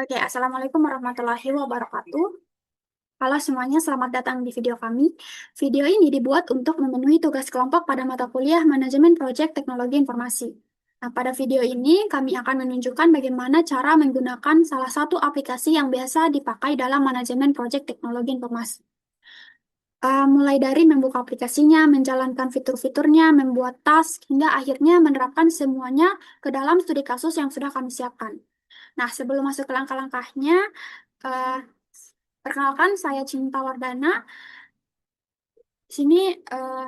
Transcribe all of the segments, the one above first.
Oke, Assalamualaikum warahmatullahi wabarakatuh. Halo semuanya, selamat datang di video kami. Video ini dibuat untuk memenuhi tugas kelompok pada mata kuliah Manajemen Proyek Teknologi Informasi. Nah, pada video ini kami akan menunjukkan bagaimana cara menggunakan salah satu aplikasi yang biasa dipakai dalam manajemen proyek teknologi informasi. Mulai dari membuka aplikasinya, menjalankan fitur-fiturnya, membuat task, hingga akhirnya menerapkan semuanya ke dalam studi kasus yang sudah kami siapkan. Nah, sebelum masuk ke langkah-langkahnya, eh, perkenalkan saya Cinta Wardana. Di sini eh,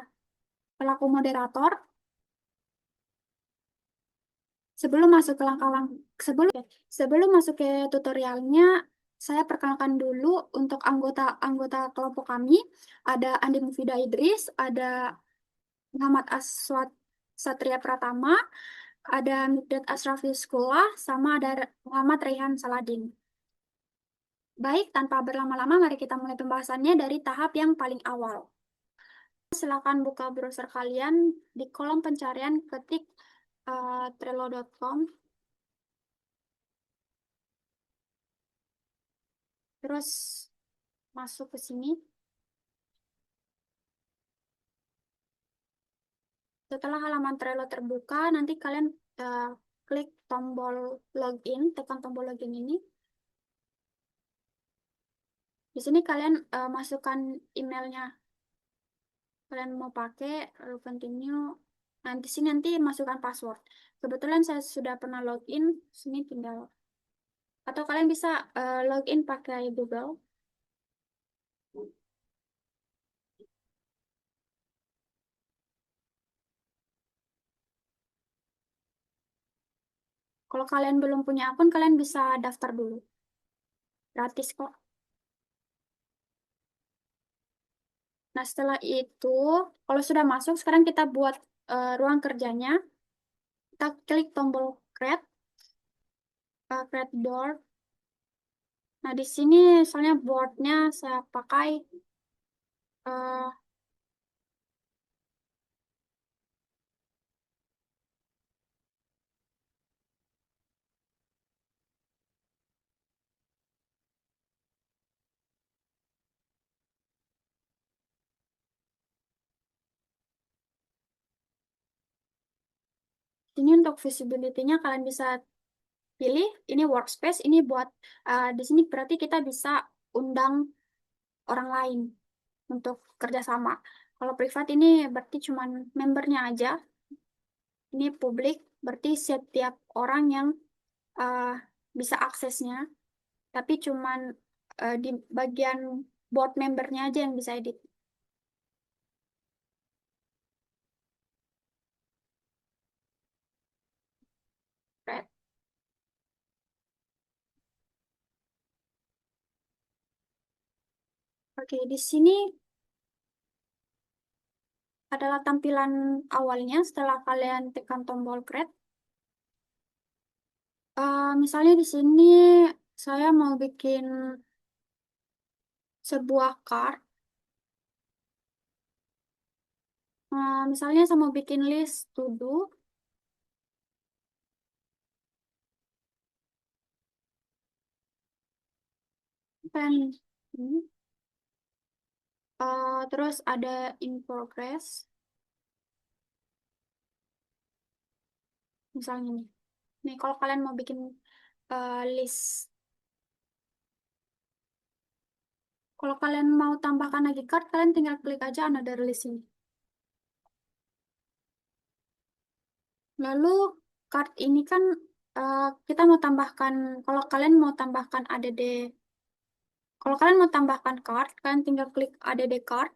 pelaku moderator. Sebelum masuk ke sebelum masuk ke tutorialnya, saya perkenalkan dulu untuk anggota-anggota kelompok kami. Ada Andi Mufida Idris, ada Muhammad Aswad Satria Pratama, ada Mikdad Asrafiskullah, sama ada Muhammad Rehan Saladin. Baik, tanpa berlama-lama, mari kita mulai pembahasannya dari tahap yang paling awal. Silakan buka browser kalian di kolom pencarian ketik trello.com, terus masuk ke sini. Setelah halaman Trello terbuka, nanti kalian klik tombol login, tekan tombol login ini. Di sini kalian masukkan emailnya. Kalian mau pakai, lalu continue. Nah, di sini nanti masukkan password. Kebetulan saya sudah pernah login, sini tinggal. Atau kalian bisa login pakai Google. Kalau kalian belum punya akun, kalian bisa daftar dulu. Gratis kok. Nah, setelah itu, kalau sudah masuk, sekarang kita buat ruang kerjanya. Kita klik tombol create board. Nah, di sini soalnya boardnya saya pakai eh, ini untuk visibility-nya kalian bisa pilih. Ini workspace, ini buat di sini berarti kita bisa undang orang lain untuk kerjasama. Kalau privat ini berarti cuman membernya aja. Ini publik, berarti setiap orang yang eh, bisa aksesnya, tapi cuman di bagian board membernya aja yang bisa edit. Right. Oke, di sini adalah tampilan awalnya setelah kalian tekan tombol create. Misalnya di sini saya mau bikin sebuah card. Misalnya saya mau bikin list to do. Pen. Hmm. Terus ada in progress. Misalnya nih. Nih, kalau kalian mau bikin list. Kalau kalian mau tambahkan lagi card, kalian tinggal klik aja another list ini. Lalu card ini kan kita mau tambahkan, kalau kalian mau tambahkan ADD, kalau kalian mau tambahkan card, kalian tinggal klik ADD card.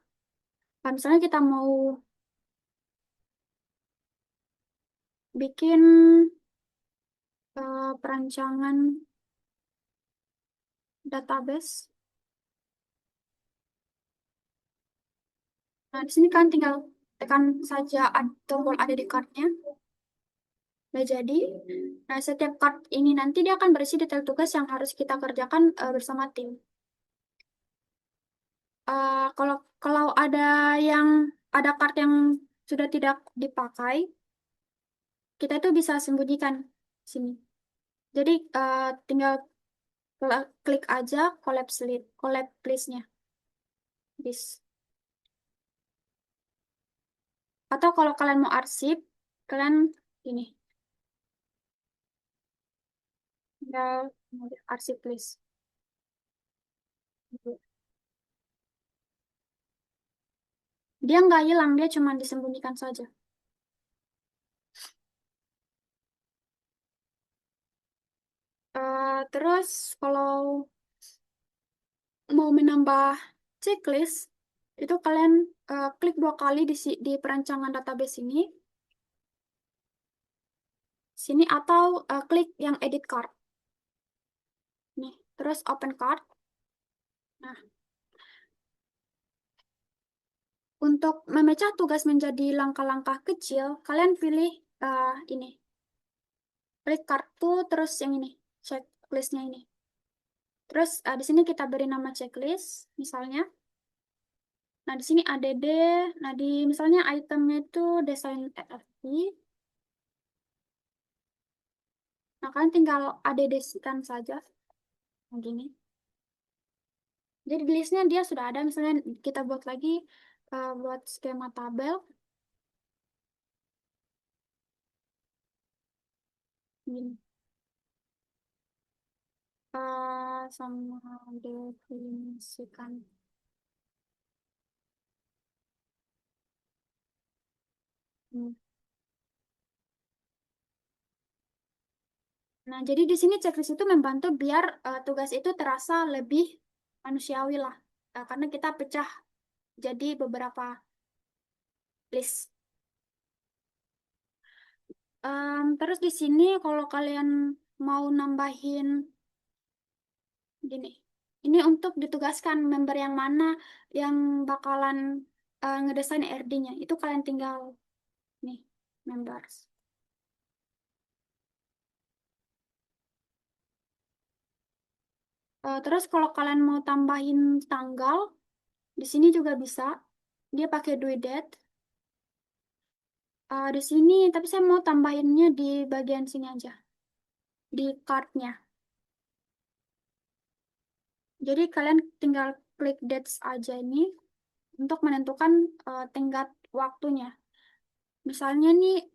Kalau misalnya kita mau bikin perancangan database. Nah, di sini kan tinggal tekan saja tombol ADD card-nya. Nah, jadi, nah setiap card ini nanti dia akan berisi detail tugas yang harus kita kerjakan bersama tim. Kalau kalau yang ada card yang sudah tidak dipakai, kita itu bisa sembunyikan sini. Jadi tinggal Klik aja collab list-nya. This. Atau kalau kalian mau arsip, kalian ini, tinggal arsip list. Dia nggak hilang, dia cuma disembunyikan saja. Terus kalau mau menambah checklist, itu kalian klik 2 kali di perancangan database sini atau klik yang edit card. Nih, terus open card. Nah, untuk memecah tugas menjadi langkah-langkah kecil, kalian pilih ini, klik kartu, terus yang ini, checklistnya ini. Terus di sini kita beri nama checklist, misalnya. Nah, di sini ADD. Nah, di misalnya itemnya itu desain FFP. Nah, kalian tinggal ADD-kan saja. Begini. Jadi di listnya dia sudah ada. Misalnya kita buat lagi, buat skema tabel. Gini. Sama definisikan. Hmm. Nah, jadi di sini checklist itu membantu biar tugas itu terasa lebih manusiawi lah. Karena kita pecah jadi beberapa list. Terus di sini kalau kalian mau nambahin gini, ini untuk ditugaskan member yang mana yang bakalan ngedesain RD-nya. Itu kalian tinggal nih, members. Terus kalau kalian mau tambahin tanggal, di sini juga bisa. Dia pakai due date. Di sini, tapi saya mau tambahinnya di bagian sini aja, di card-nya. Jadi kalian tinggal klik dates aja ini untuk menentukan tenggat waktunya. Misalnya nih,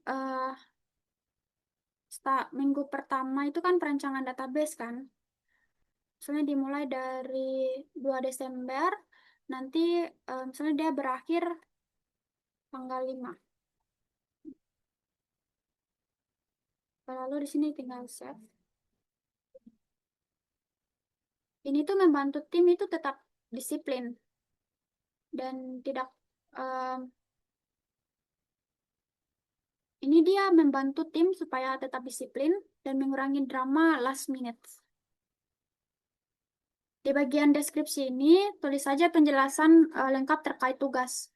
minggu pertama itu kan perancangan database kan. Misalnya dimulai dari 2 Desember, nanti misalnya dia berakhir tanggal 5. Lalu di sini tinggal save. Ini tuh membantu tim itu tetap disiplin dan tidak ini dia membantu tim supaya tetap disiplin dan mengurangi drama last minute. Di bagian deskripsi ini, tulis saja penjelasan lengkap terkait tugas.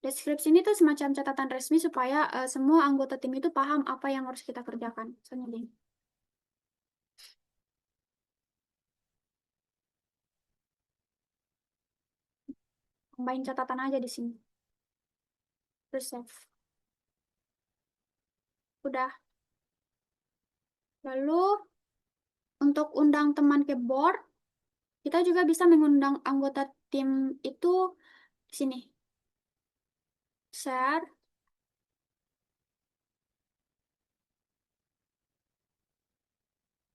Deskripsi ini tuh semacam catatan resmi supaya semua anggota tim itu paham apa yang harus kita kerjakan. Misalnya gini. Tambahin catatan aja di sini. Terus save. Udah. Lalu, untuk undang teman ke board, kita juga bisa mengundang anggota tim itu di sini. Share.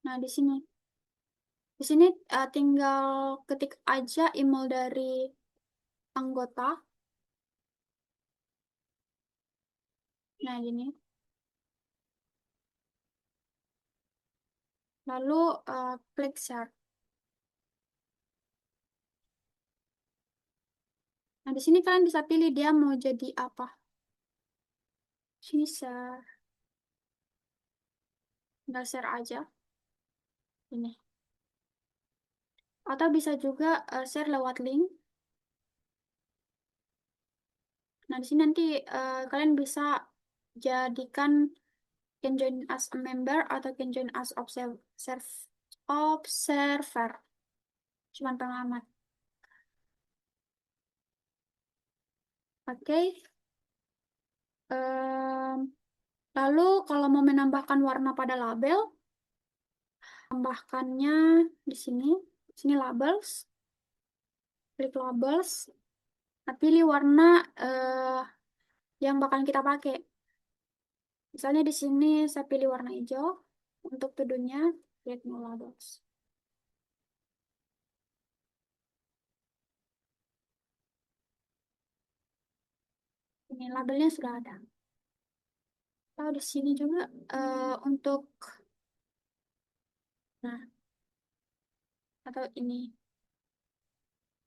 Nah, di sini. Di sini tinggal ketik aja email dari anggota. Nah, gini. Lalu klik share. Nah, di sini kalian bisa pilih dia mau jadi apa. Sini share. Tinggal share aja. Ini. Atau bisa juga share lewat link. Nah, di sini nanti kalian bisa jadikan can join as a member atau can join as observer. Cuman pengamat. Oke. Em, Lalu kalau mau menambahkan warna pada label, Tambahkannya di sini. Sini labels. Klik labels. Nah, pilih warna yang bakal kita pakai. Misalnya di sini saya pilih warna hijau. Untuk to-do-nya, klik no labels. Ini labelnya sudah ada. Lalu di sini juga untuk, nah, atau ini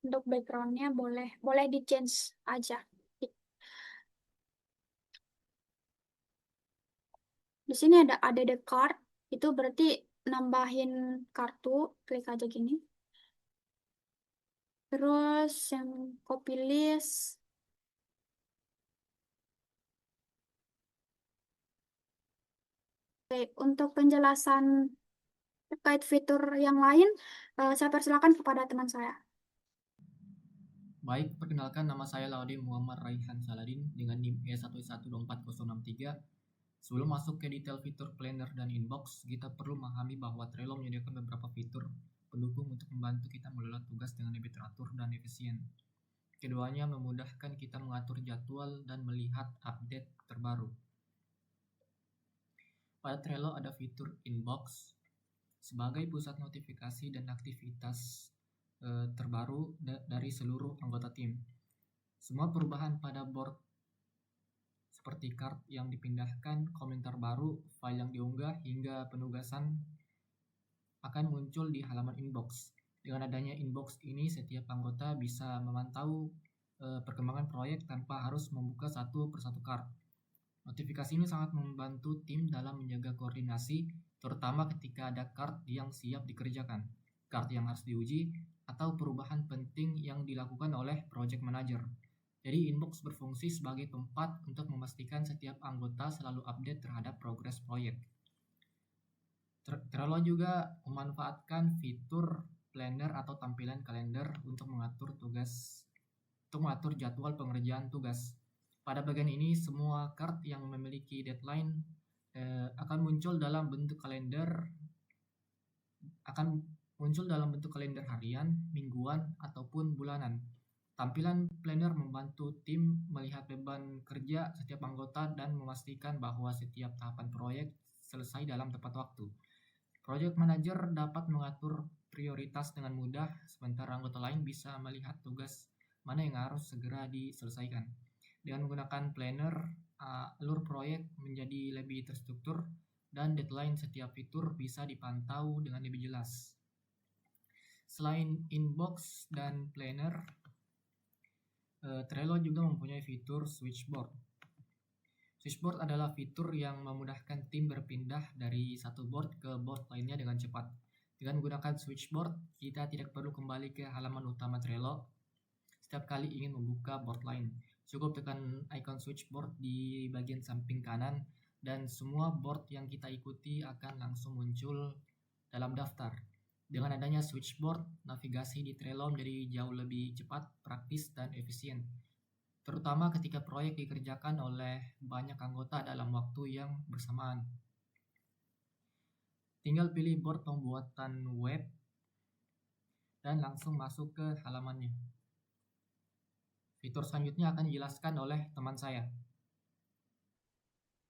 untuk backgroundnya boleh boleh di change aja. Di sini ada the card, itu berarti nambahin kartu, klik aja gini. Terus yang copy list, oke, untuk penjelasan terkait fitur yang lain, saya persilakan kepada teman saya. Baik, perkenalkan nama saya Laudin Muhammad Raihan Saladin dengan NIM E11244063. Sebelum masuk ke detail fitur planner dan inbox, kita perlu memahami bahwa Trello menyediakan beberapa fitur pendukung untuk membantu kita mengelola tugas dengan lebih teratur dan efisien. Keduanya memudahkan kita mengatur jadwal dan melihat update terbaru. Pada Trello ada fitur inbox sebagai pusat notifikasi dan aktivitas terbaru dari seluruh anggota tim. Semua perubahan pada board seperti card yang dipindahkan, komentar baru, file yang diunggah, hingga penugasan akan muncul di halaman inbox. Dengan adanya inbox ini, setiap anggota bisa memantau perkembangan proyek tanpa harus membuka satu persatu card. Notifikasi ini sangat membantu tim dalam menjaga koordinasi, terutama ketika ada card yang siap dikerjakan, card yang harus diuji, atau perubahan penting yang dilakukan oleh project manager. Jadi inbox berfungsi sebagai tempat untuk memastikan setiap anggota selalu update terhadap progres proyek. Trello juga memanfaatkan fitur planner atau tampilan kalender untuk mengatur jadwal pengerjaan tugas. Pada bagian ini, semua card yang memiliki deadline akan muncul dalam bentuk kalender harian, mingguan, ataupun bulanan. Tampilan planner membantu tim melihat beban kerja setiap anggota dan memastikan bahwa setiap tahapan proyek selesai dalam tepat waktu. Project manager dapat mengatur prioritas dengan mudah, sementara anggota lain bisa melihat tugas mana yang harus segera diselesaikan. Dengan menggunakan planner, alur proyek menjadi lebih terstruktur dan deadline setiap fitur bisa dipantau dengan lebih jelas. Selain inbox dan planner, Trello juga mempunyai fitur switchboard. Switchboard adalah fitur yang memudahkan tim berpindah dari satu board ke board lainnya dengan cepat. Dengan menggunakan switchboard, kita tidak perlu kembali ke halaman utama Trello setiap kali ingin membuka board lain. Cukup tekan icon switchboard di bagian samping kanan dan semua board yang kita ikuti akan langsung muncul dalam daftar. Dengan adanya switchboard, navigasi di Trello menjadi jauh lebih cepat, praktis, dan efisien. Terutama ketika proyek dikerjakan oleh banyak anggota dalam waktu yang bersamaan. Tinggal pilih board pembuatan web dan langsung masuk ke halamannya. Fitur selanjutnya akan dijelaskan oleh teman saya.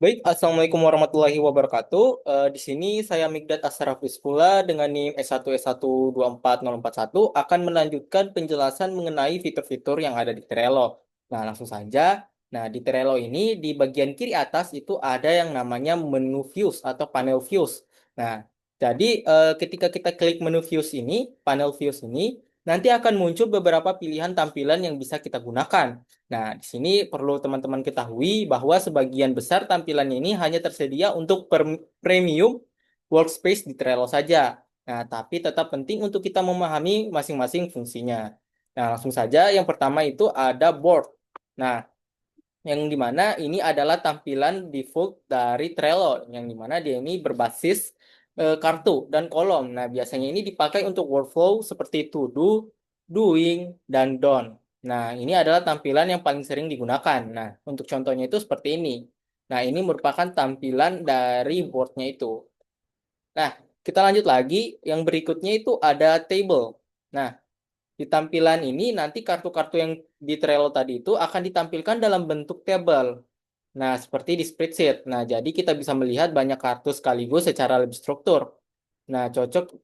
Baik, Assalamualaikum warahmatullahi wabarakatuh. Di sini saya Mikdad Asrafis pula dengan NIM S1S1244041 akan melanjutkan penjelasan mengenai fitur-fitur yang ada di Trello. Nah, langsung saja. Nah, di Trello ini di bagian kiri atas itu ada yang namanya menu views atau panel views. Nah, jadi ketika kita klik menu views ini, panel views ini, nanti akan muncul beberapa pilihan tampilan yang bisa kita gunakan. Nah, di sini perlu teman-teman ketahui bahwa sebagian besar tampilannya ini hanya tersedia untuk premium workspace di Trello saja. Nah, tapi tetap penting untuk kita memahami masing-masing fungsinya. Nah, langsung saja yang pertama itu ada board. Nah, yang dimana ini adalah tampilan default dari Trello, yang dimana dia ini berbasis kartu dan kolom. Nah, biasanya ini dipakai untuk workflow seperti to do, doing, dan done. Nah, ini adalah tampilan yang paling sering digunakan. Nah, untuk contohnya itu seperti ini. Nah, ini merupakan tampilan dari boardnya itu. Nah, kita lanjut lagi. Yang berikutnya itu ada table. Nah, di tampilan ini nanti kartu-kartu yang di Trello tadi itu akan ditampilkan dalam bentuk tabel. Nah, seperti di spreadsheet. Nah, jadi kita bisa melihat banyak kartu sekaligus secara lebih struktur. Nah, cocok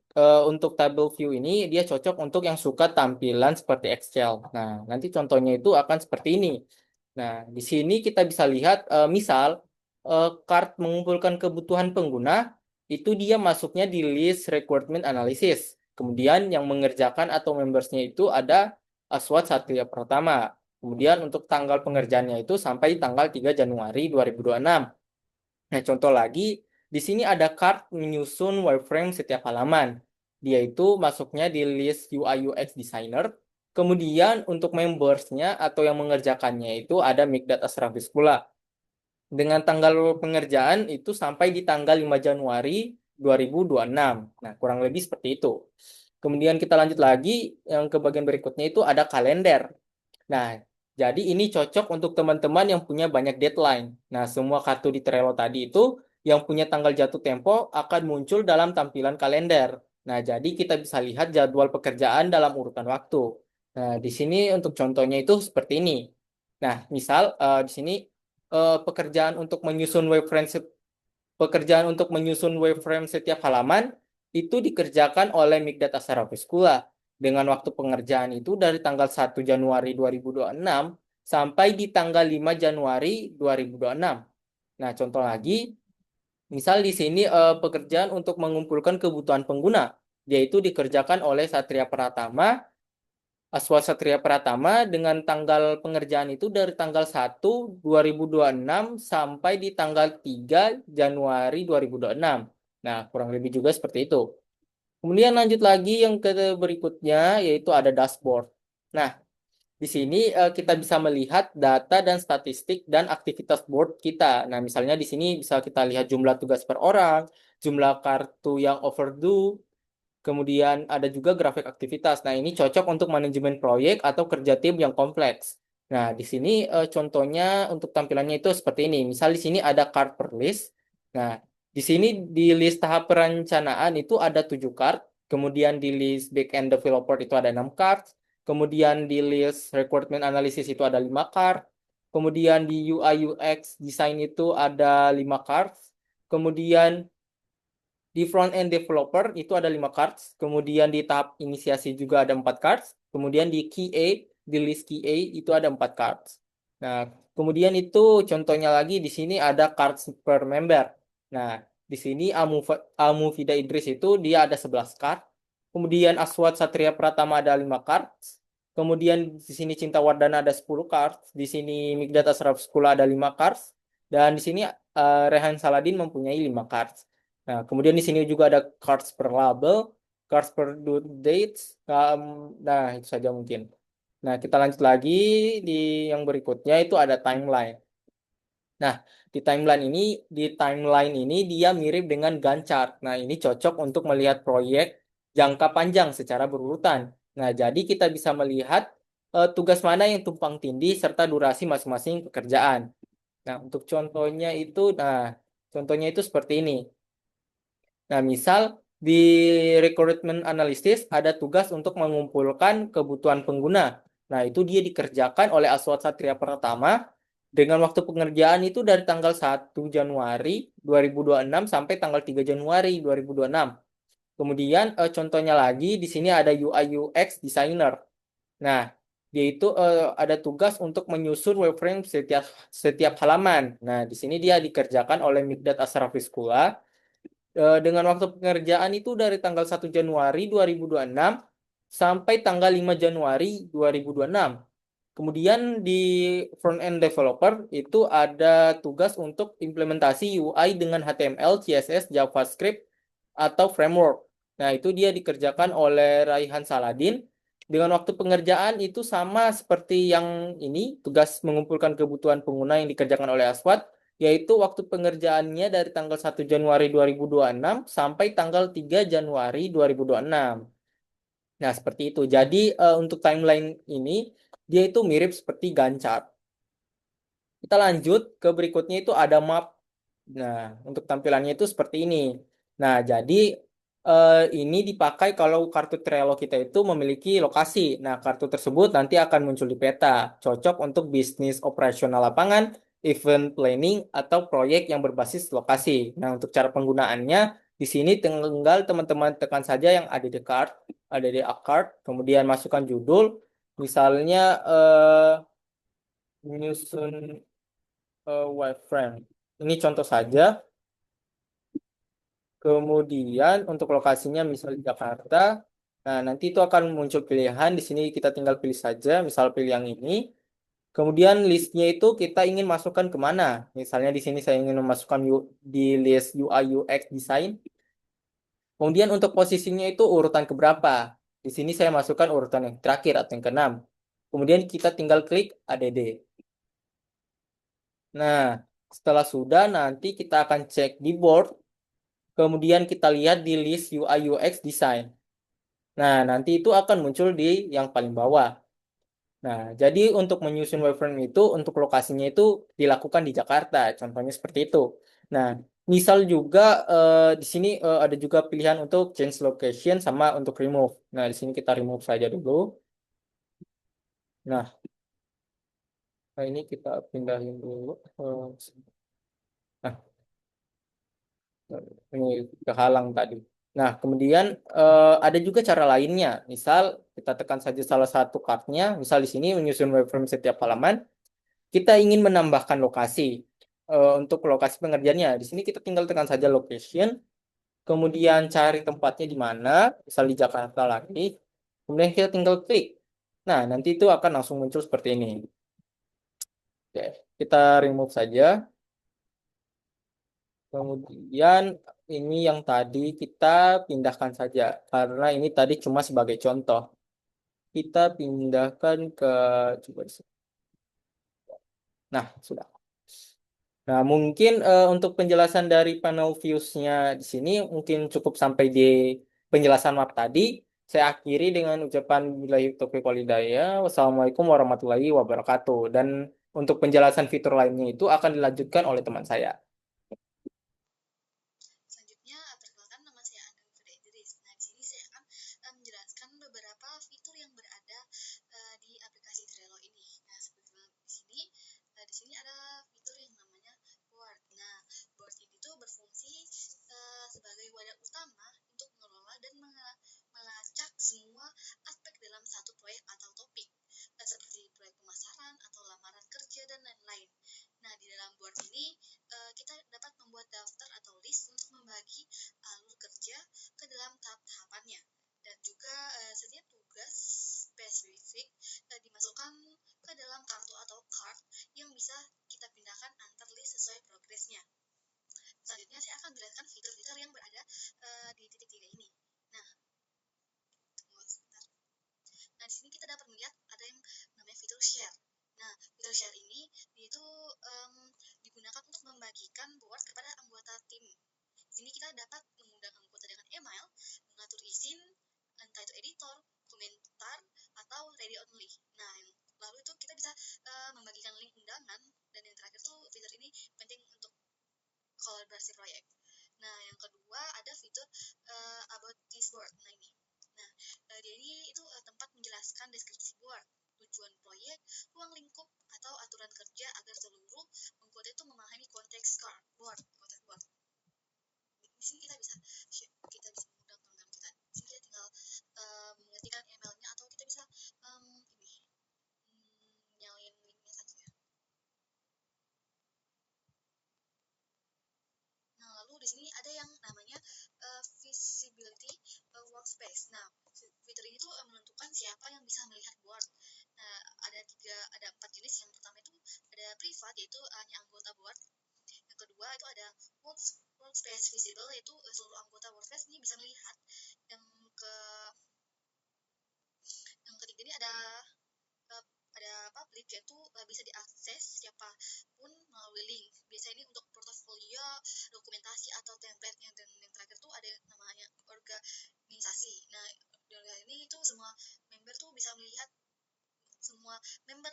untuk table view ini, dia cocok untuk yang suka tampilan seperti Excel. Nah, nanti contohnya itu akan seperti ini. Nah, di sini kita bisa lihat, misal, card mengumpulkan kebutuhan pengguna, itu dia masuknya di list requirement analysis. Kemudian yang mengerjakan atau membersnya itu ada Aswat Satria Pratama. Kemudian untuk tanggal pengerjaannya itu sampai tanggal 3 Januari 2026. Nah, contoh lagi, di sini ada card menyusun wireframe setiap halaman. Dia itu masuknya di list UI UX designer. Kemudian untuk membersnya atau yang mengerjakannya itu ada Mikdat Asrafis pula. Dengan tanggal pengerjaan itu sampai di tanggal 5 Januari 2026. Nah, kurang lebih seperti itu. Kemudian kita lanjut lagi, yang ke bagian berikutnya itu ada kalender. Nah, jadi ini cocok untuk teman-teman yang punya banyak deadline. Nah, semua kartu di Trello tadi itu yang punya tanggal jatuh tempo akan muncul dalam tampilan kalender. Nah, jadi kita bisa lihat jadwal pekerjaan dalam urutan waktu. Nah, di sini untuk contohnya itu seperti ini. Nah, misal di sini pekerjaan untuk menyusun wireframe setiap halaman itu dikerjakan oleh Mikdat Asarafiskula dengan waktu pengerjaan itu dari tanggal 1 Januari 2026 sampai di tanggal 5 Januari 2026. Nah, contoh lagi, misal di sini pekerjaan untuk mengumpulkan kebutuhan pengguna, yaitu dikerjakan oleh Satria Pratama, Aswat Satria Pratama dengan tanggal pengerjaan itu dari tanggal 1 2026 sampai di tanggal 3 Januari 2026. Nah, kurang lebih juga seperti itu. Kemudian lanjut lagi yang ke berikutnya yaitu ada dashboard. Nah, di sini kita bisa melihat data dan statistik dan aktivitas board kita. Nah, misalnya di sini bisa kita lihat jumlah tugas per orang, jumlah kartu yang overdue, kemudian ada juga grafik aktivitas. Nah, ini cocok untuk manajemen proyek atau kerja tim yang kompleks. Nah, di sini contohnya untuk tampilannya itu seperti ini. Misal di sini ada card per list. Nah, di sini di list tahap perencanaan itu ada 7 card. Kemudian di list backend developer itu ada 6 card. Kemudian di list requirement analysis itu ada 5 card. Kemudian di UI UX design itu ada 5 cards. Kemudian di front end developer itu ada 5 cards, kemudian di tahap inisiasi juga ada 4 cards, kemudian di QA, di list QA itu ada 4 cards. Nah, kemudian itu contohnya lagi di sini ada cards per member. Nah, di sini Amufida Idris itu dia ada 11 card, kemudian Aswat Satria Pratama ada 5 cards, kemudian di sini Cinta Wardana ada 10 cards, di sini Mikdat Asraf Skula ada 5 cards, dan di sini Rehan Saladin mempunyai 5 cards. Nah, kemudian di sini juga ada cards per label, cards per due dates. Nah, itu saja mungkin. Nah, kita lanjut lagi di yang berikutnya itu ada timeline. Nah, di timeline ini dia mirip dengan Gantt chart. Nah, ini cocok untuk melihat proyek jangka panjang secara berurutan. Nah, jadi kita bisa melihat tugas mana yang tumpang tindih serta durasi masing-masing pekerjaan. Nah, untuk contohnya itu seperti ini. Nah, misal di recruitment analysis ada tugas untuk mengumpulkan kebutuhan pengguna. Nah, itu dia dikerjakan oleh Aswat Satria Pratama dengan waktu pengerjaan itu dari tanggal 1 Januari 2026 sampai tanggal 3 Januari 2026. Kemudian contohnya lagi di sini ada UI UX designer. Nah, dia itu ada tugas untuk menyusun wireframe setiap halaman. Nah, di sini dia dikerjakan oleh Mikdat Asrafiskula dengan waktu pengerjaan itu dari tanggal 1 Januari 2026 sampai tanggal 5 Januari 2026. Kemudian di front-end developer itu ada tugas untuk implementasi UI dengan HTML, CSS, JavaScript, atau framework. Nah, itu dia dikerjakan oleh Raihan Saladin. Dengan waktu pengerjaan itu sama seperti yang ini, tugas mengumpulkan kebutuhan pengguna yang dikerjakan oleh Aswad, yaitu waktu pengerjaannya dari tanggal 1 Januari 2026 sampai tanggal 3 Januari 2026. Nah, seperti itu. Jadi, untuk timeline ini, dia itu mirip seperti Gantt chart. Kita lanjut ke berikutnya itu ada map. Nah, untuk tampilannya itu seperti ini. Nah, jadi ini dipakai kalau kartu Trello kita itu memiliki lokasi. Nah, kartu tersebut nanti akan muncul di peta, cocok untuk bisnis operasional lapangan, event planning, atau proyek yang berbasis lokasi. Nah, untuk cara penggunaannya, di sini tinggal teman-teman tekan saja yang ada di card, kemudian masukkan judul, misalnya menyusun wireframe. Ini contoh saja. Kemudian untuk lokasinya misalnya Jakarta. Nah, nanti itu akan muncul pilihan. Di sini kita tinggal pilih saja, misal pilih yang ini. Kemudian listnya itu kita ingin masukkan kemana? Misalnya di sini saya ingin memasukkan di list UI UX design. Kemudian untuk posisinya itu urutan keberapa? Di sini saya masukkan urutan yang terakhir atau yang keenam. Kemudian kita tinggal klik ADD. Nah, setelah sudah nanti kita akan cek di board. Kemudian kita lihat di list UI UX design. Nah, nanti itu akan muncul di yang paling bawah. Nah, jadi untuk menyusun wireframe itu, untuk lokasinya itu dilakukan di Jakarta. Contohnya seperti itu. Nah, misal juga di sini ada juga pilihan untuk change location sama untuk remove. Nah, di sini kita remove saja dulu. Nah, ini kita pindahin dulu. Nah, ini kehalang tadi. Nah, kemudian ada juga cara lainnya. Misal kita tekan saja salah satu cardnya. Misal di sini menyusun wireframe setiap halaman. Kita ingin menambahkan lokasi. Untuk lokasi pengerjaannya, di sini kita tinggal tekan saja location. Kemudian cari tempatnya di mana. Misal di Jakarta lagi. Kemudian kita tinggal klik. Nah, nanti itu akan langsung muncul seperti ini. Oke, kita remove saja. Kemudian ini yang tadi kita pindahkan saja karena ini tadi cuma sebagai contoh. Kita pindahkan ke coba di sini. Nah, sudah. Nah, mungkin untuk penjelasan dari panel views-nya di sini mungkin cukup sampai di penjelasan map tadi. Saya akhiri dengan ucapan billahi taufiq walhidayah. Wassalamualaikum warahmatullahi wabarakatuh. Dan untuk penjelasan fitur lainnya itu akan dilanjutkan oleh teman saya. Selanjutnya, perkenalkan nama saya Andang Fida Idris. Nah, di sini saya akan menjelaskan beberapa fitur yang berada di aplikasi Trello ini. Nah, seperti di sini ada fitur yang namanya board. Nah, board ini tuh berfungsi sebagai wadah utama untuk mengelola dan melacak semua aspek dalam satu proyek atau topik, seperti proyek pemasaran atau lamaran kerja dan lain-lain. Nah, di dalam board ini kita dapat membuat daftar atau list untuk membagi alur kerja ke dalam tahap-tahapannya. Dan juga setiap tugas spesifik dimasukkan ke dalam kartu atau card yang bisa kita pindahkan antar list sesuai progresnya. Selanjutnya saya akan menjelaskan fitur-fitur yang berada di titik 3 ini. Nah, tunggu sebentar. Nah, di sini kita dapat melihat ada yang namanya fitur share. Nah, fitur share ini itu digunakan untuk membagikan board kepada anggota tim. Di sini kita dapat mengundang anggota dengan email, mengatur izin, entah itu editor, komentar, atau ready only. Nah, lalu itu kita bisa membagikan link undangan, dan yang terakhir tuh fitur ini penting untuk kolaborasi proyek. Nah, yang kedua ada fitur about this board. Nah, ini. Nah, dia ini itu tempat menjelaskan deskripsi board, tujuan proyek, ruang lingkup, atau aturan kerja agar seluruh anggota itu memahami konteks board. Di sini kita bisa mengundang teman-teman kita. Di sini kita tinggal mengetikkan emailnya, atau kita bisa nyalain linknya saja. Nah, lalu di sini ada yang namanya visibility workspace. Nah, fitur ini tuh menentukan siapa yang bisa melihat board. Nah, ada 4 jenis. Yang pertama itu ada privat, yaitu hanya anggota board. Yang kedua itu ada workspace visible, yaitu seluruh anggota workspace ini bisa melihat. Yang ketiga ini ada public, yaitu bisa diakses siapapun melalui link. Biasanya ini untuk portofolio, dokumentasi, atau template-nya. Dan yang terakhir tuh ada namanya organisasi. Nah, di ini itu semua member tuh bisa melihat, semua member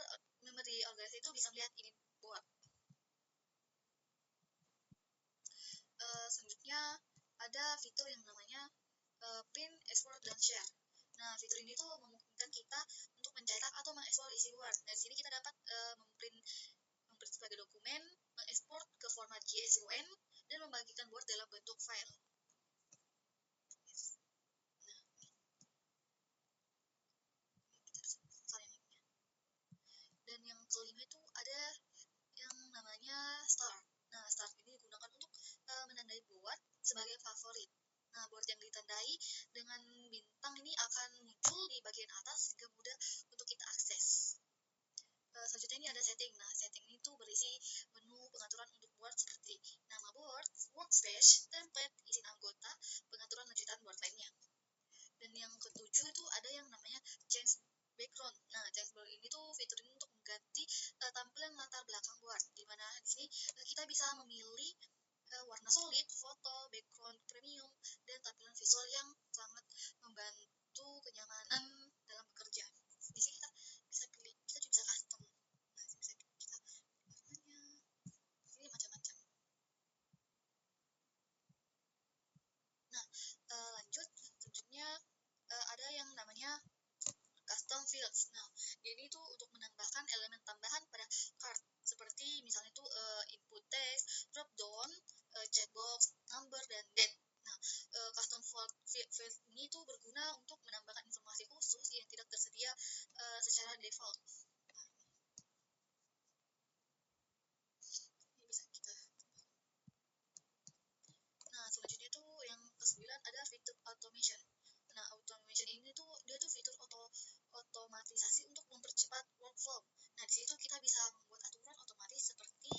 di organisasi itu bisa melihat ini board. Selanjutnya ada fitur yang namanya print, export, dan share. Nah, fitur ini tuh memungkinkan kita untuk mencetak atau mengekspor isi Word. Dari sini kita dapat memprint sebagai dokumen, mengekspor ke format JSON, dan membagikan Word dalam bentuk file. Dan yang kelima itu ada yang namanya start. Nah, start ini digunakan untuk menandai board sebagai favorit. Nah, board yang ditandai dengan bintang ini akan muncul di bagian atas sehingga mudah untuk kita akses. Selanjutnya ini ada setting. Nah, setting itu berisi menu pengaturan untuk board seperti nama board, workspace, template, izin anggota, pengaturan lanjutan board lainnya. Dan yang ketujuh itu ada yang namanya change background. Nah, change background ini tuh fitur ini untuk mengganti tampilan latar belakang board. Di mana di sini kita bisa memilih warna solid, foto, background premium, dan tampilan visual yang sangat membantu kenyamanan dalam bekerja. Di sini kita bisa pilih, kita juga bisa custom. Nah, bisa kita warnanya, ini macam-macam. Nah, lanjut, selanjutnya ada yang namanya custom fields. Nah, ini tuh untuk menambahkan elemen tambahan pada card seperti misalnya itu input text, drop down, checkbox, number, dan date. Nah, custom field ini tuh berguna untuk menambahkan informasi khusus yang tidak tersedia secara default. Ini bisa kita. Nah, selanjutnya tuh yang ke-9 ada fitur automation. Nah, automation ini tuh dia tuh fitur otomatisasi untuk mempercepat workflow. Nah, di situ kita bisa membuat aturan otomatis seperti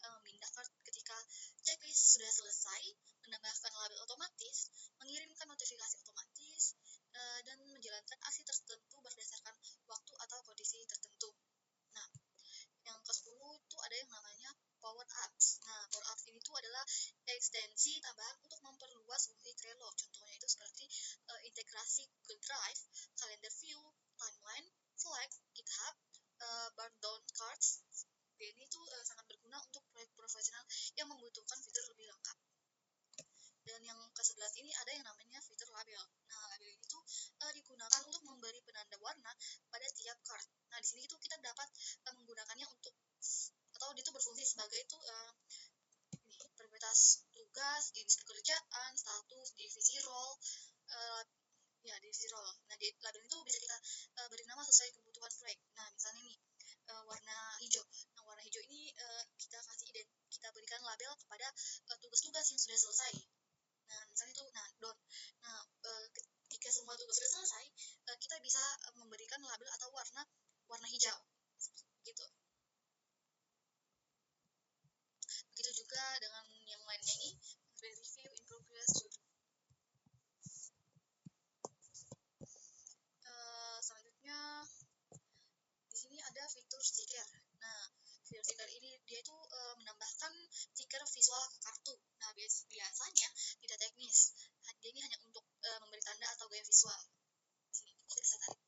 memindah card ketika checklist sudah selesai, menambahkan label otomatis, mengirimkan notifikasi otomatis, dan menjalankan aksi tertentu berdasarkan waktu atau kondisi tertentu. Nah, yang ke-10 itu ada yang namanya Power Apps. Nah, Power Apps ini tuh adalah ekstensi tambahan untuk memperluas fungsi Trello. Contohnya itu seperti integrasi Google Drive, Calendar View, Timeline, Slack, GitHub, burn down cards. Ini tuh sangat berguna untuk proyek profesional yang membutuhkan fitur lebih lengkap. Dan yang ke-11 ini ada yang namanya fitur label. Nah, label ini tuh digunakan untuk memberi penanda warna pada tiap card. Nah, di sini itu kita dapat menggunakannya untuk atau itu berfungsi sebagai itu ini prioritas tugas, jenis pekerjaan, status, divisi role, divisi role. Nah, di label itu bisa kita beri nama sesuai kebutuhan proyek. Nah, misalnya nih warna hijau. Nah, warna hijau ini kita berikan label kepada tugas-tugas yang sudah selesai. Nah, misalnya itu done. Nah, ketika semua tugas sudah selesai, kita bisa memberikan label atau warna hijau. Gitu. Begitu juga dengan yang lainnya ini, review in progress. Selanjutnya di sini ada fitur stiker. Nah, fitur stiker ini dia itu menambahkan stiker visual ke kartu. Nah, biasanya tidak teknis. Dia ini hanya untuk memberi tanda atau gaya visual. Sini kita bisa tarik.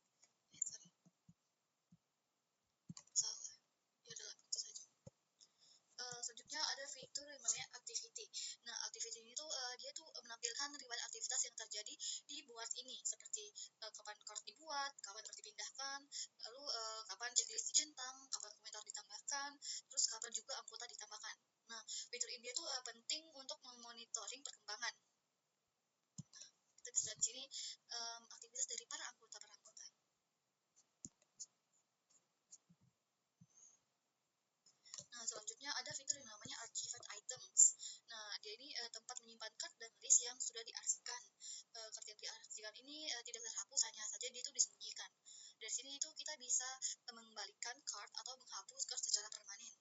Selanjutnya ada fitur yang namanya activity. Nah, activity ini tuh dia tuh menampilkan riwayat aktivitas yang terjadi di board ini, seperti kapan card dibuat, kapan card dipindahkan, lalu kapan checklist dicentang, kapan komentar ditambahkan, terus kapan juga anggota ditambahkan. Nah, fitur ini tuh penting untuk memonitoring perkembangan. Kita bisa di sini aktivitas dari para anggota. Nah, selanjutnya ada fitur yang namanya archived items. Nah, dia ini tempat menyimpan card dan list yang sudah diarsipkan. Card yang diarsipkan ini tidak terhapus, hanya saja dia itu disembunyikan. Dari sini itu kita bisa mengembalikan card atau menghapus card secara permanen.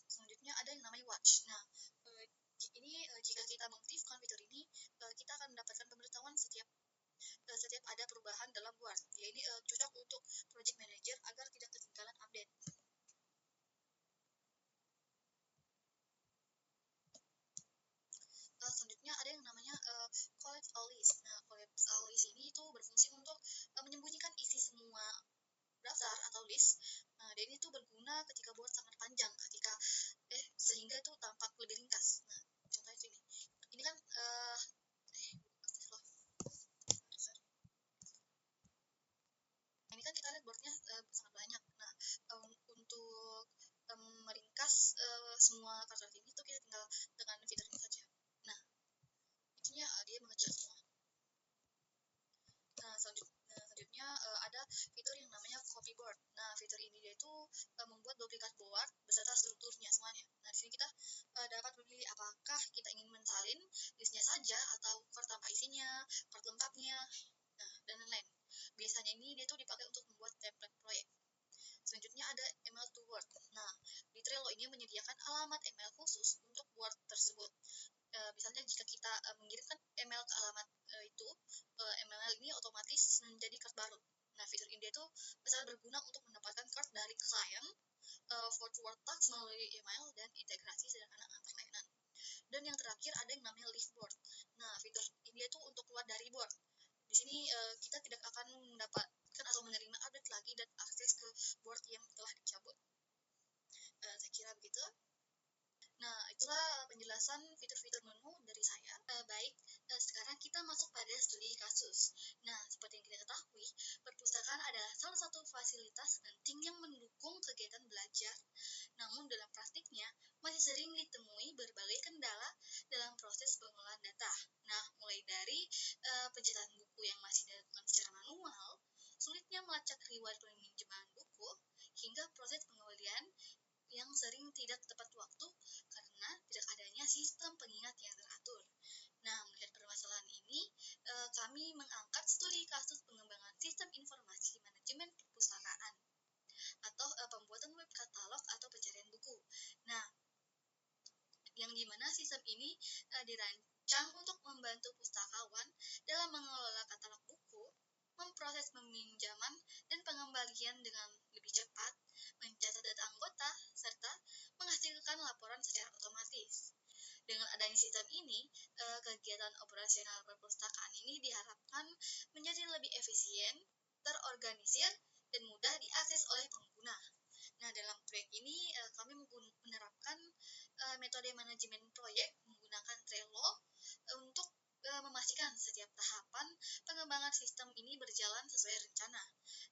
Selanjutnya ada yang namanya watch. Nah, ini jika kita mengaktifkan fitur ini, kita akan mendapatkan pemberitahuan setiap ada perubahan dalam Word. Dia ini cocok untuk project manager agar tidak ketinggalan update. Selanjutnya ada yang namanya collapse all list. Nah, collapse all list ini itu berfungsi untuk menyembunyikan isi semua daftar atau list. Nah, dan ini tuh berguna ketika board sangat panjang, sehingga itu tampak lebih ringkas. Nah, contohnya ini kan membuat duplikat board beserta strukturnya semuanya. Nah, di sini kita dapat memilih apakah kita ingin mensalin listnya saja atau chart tanpa isinya, chart lengkapnya, dan lain-lain. Biasanya ini dia tuh dipakai untuk membuat template proyek. Selanjutnya ada email to Word. Nah, di Trello ini menyediakan alamat email khusus untuk Word tersebut. Misalnya jika kita mengirimkan email ke alamat itu, email ini otomatis menjadi card baru. Nah, fitur ini itu sangat berguna untuk mendapatkan card dari klien, forward task melalui email, dan integrasi sederhana antar layanan. Dan yang terakhir ada yang namanya leave board. Nah, fitur ini itu untuk keluar dari board. Di sini kita tidak akan mendapatkan atau menerima update lagi dan akses ke board yang telah dicabut. Saya kira begitu. Nah, itulah penjelasan fitur-fitur menu dari saya. Baik, sekarang kita masuk pada studi kasus. Nah, seperti yang kita ketahui, perpustakaan adalah salah satu fasilitas penting yang mendukung kegiatan belajar. Namun dalam praktiknya, masih sering ditemui berbagai kendala dalam proses pengolahan data. Nah, mulai dari pencetakan buku yang masih dilakukan secara manual, sulitnya melacak riwayat peminjaman buku, hingga proses pengembalian yang sering tidak tepat waktu karena tidak adanya sistem pengingat yang teratur. Nah, melihat permasalahan ini, kami mengangkat studi kasus pengembangan sistem informasi manajemen perpustakaan atau pembuatan web katalog atau pencarian buku. Nah, yang dimana sistem ini dirancang untuk membantu pustakawan dalam mengelola katalog buku, memproses peminjaman dan pengembalian dengan lebih cepat, mencatat data anggota, serta menghasilkan laporan secara otomatis. Dengan adanya sistem ini, kegiatan operasional perpustakaan ini diharapkan menjadi lebih efisien, terorganisir, dan mudah diakses oleh pengguna. Nah, dalam proyek ini kami menerapkan metode manajemen proyek menggunakan Trello untuk memastikan setiap tahapan pengembangan sistem ini berjalan sesuai rencana.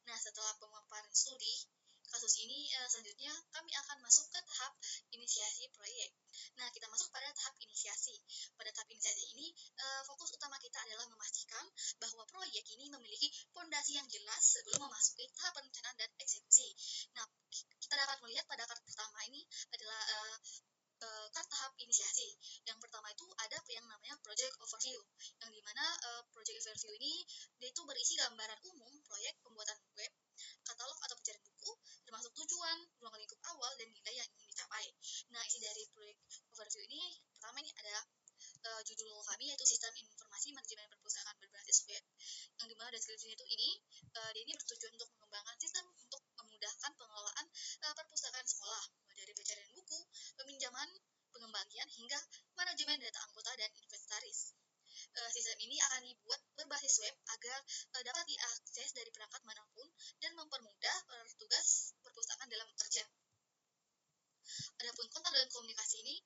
Nah, setelah pemaparan studi kasus ini, selanjutnya kami akan masuk ke tahap inisiasi proyek. Nah, kita masuk pada tahap inisiasi. Pada tahap inisiasi ini, fokus utama kita adalah memastikan bahwa proyek ini memiliki fondasi yang jelas sebelum memasuki tahap perencanaan dan eksekusi. Nah, kita dapat melihat pada kartu pertama ini adalah tahap inisiasi. Yang pertama itu ada yang namanya project overview, yang dimana project overview ini dia itu berisi gambaran umum proyek pembuatan web, katalog atau pencarian buku, termasuk tujuan, ruang lingkup awal, dan nilai yang ingin dicapai. Nah, isi dari project overview ini pertama ini ada judul kami yaitu sistem informasi manajemen perpustakaan berbasis web, yang dimana deskripsinya itu dia ini bertujuan untuk mengembangkan sistem untuk memudahkan pengelolaan perpustakaan sekolah, mulai dari pencarian buku, peminjaman, pengembalian, hingga manajemen data anggota dan inventaris. Sistem ini akan dibuat berbasis web agar dapat diakses dari perangkat manapun dan mempermudah petugas perpustakaan dalam bekerja. Adapun kontak dan komunikasi ini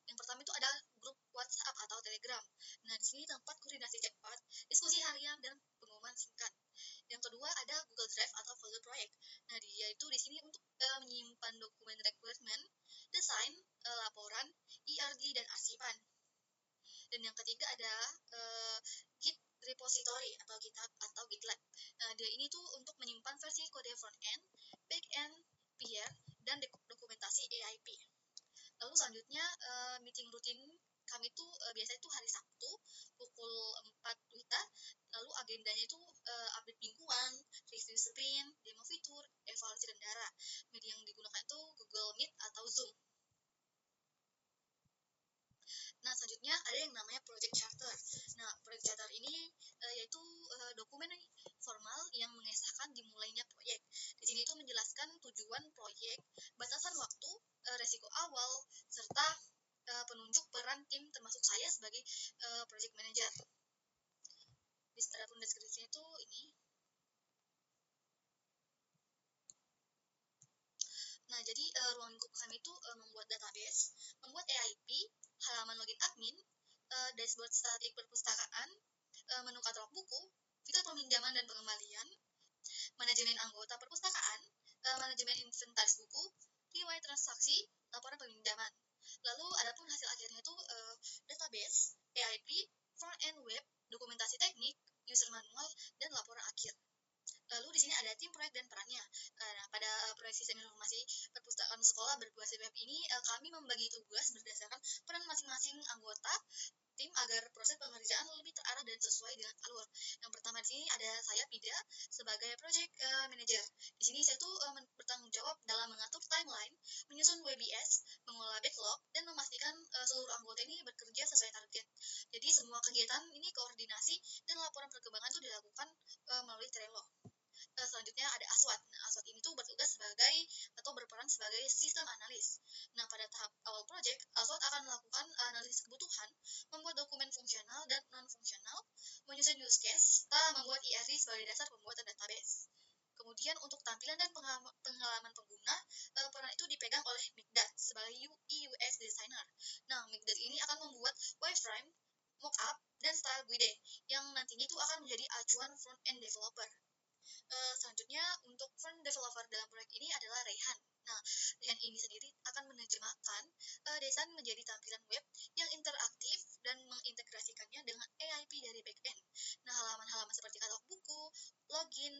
yang pertama itu ada grup WhatsApp atau Telegram. Nah, di sini tempat koordinasi cepat, diskusi harian, dan pengumuman singkat. Yang kedua ada Google Drive atau folder proyek. Nah, dia itu di sini untuk menyimpan dokumen requirement, desain, laporan, IRG, dan arsipan. Dan yang ketiga ada Git repository atau GitHub atau GitLab. Dia ini tuh untuk menyimpan versi kode front end, back end, PR, dan dokumentasi AIP. Lalu selanjutnya meeting rutin kami tuh biasanya itu hari Sabtu pukul 4 WITA. Lalu agendanya itu update mingguan, review sprint, demo fitur, evaluasi kendara. Media yang digunakan itu Google Meet atau Zoom. Nah, selanjutnya ada yang namanya project charter. Nah, project charter ini yaitu dokumen formal yang mengesahkan dimulainya proyek. Di sini itu menjelaskan tujuan proyek, batasan waktu, resiko awal, serta penunjuk peran tim termasuk saya sebagai project manager. Adapun deskripsinya itu ini. Nah, jadi ruang lingkup kami itu membuat database, membuat AIP, halaman login admin, dashboard statik perpustakaan, menu katalog buku, fitur peminjaman dan pengembalian, manajemen anggota perpustakaan, manajemen inventaris buku, riwayat transaksi, laporan peminjaman. Lalu adapun hasil akhirnya itu database, AIP, front end web, dokumentasi teknik, user manual, dan laporan akhir. Lalu di sini ada tim proyek dan perannya. Nah, pada proyek sistem informasi perpustakaan sekolah berbasis web ini, kami membagi tugas berdasarkan peran masing-masing anggota tim agar proses pengerjaan lebih terarah dan sesuai dengan alur. Yang pertama di sini ada saya Pida sebagai project manager. Di sini saya tuh bertanggung jawab dalam mengatur timeline, menyusun WBS, mengelola backlog, dan memastikan seluruh anggota ini bekerja sesuai target. Jadi semua kegiatan ini koordinasi dan laporan perkembangan itu dilakukan melalui Trello. Selanjutnya ada Aswat. Nah, Aswat ini tuh bertugas sebagai atau berperan sebagai sistem analis. Nah, pada tahap awal project, Aswat akan melakukan analisis kebutuhan, membuat dokumen fungsional dan non-fungsional, menyusun use case, serta membuat IRD sebagai dasar pembuatan database. Kemudian untuk tampilan dan pengalaman pengguna, peran itu dipegang oleh Mikdad sebagai UI UX designer. Nah, Mikdad ini akan membuat wireframe, mockup, dan style guide yang nantinya itu akan menjadi acuan front-end developer. Selanjutnya untuk front developer dalam proyek ini adalah Rehan. Nah, Rehan ini sendiri akan menerjemahkan desain menjadi tampilan web yang interaktif dan mengintegrasikannya dengan AIP dari backend. Nah, halaman-halaman seperti katalog buku, login,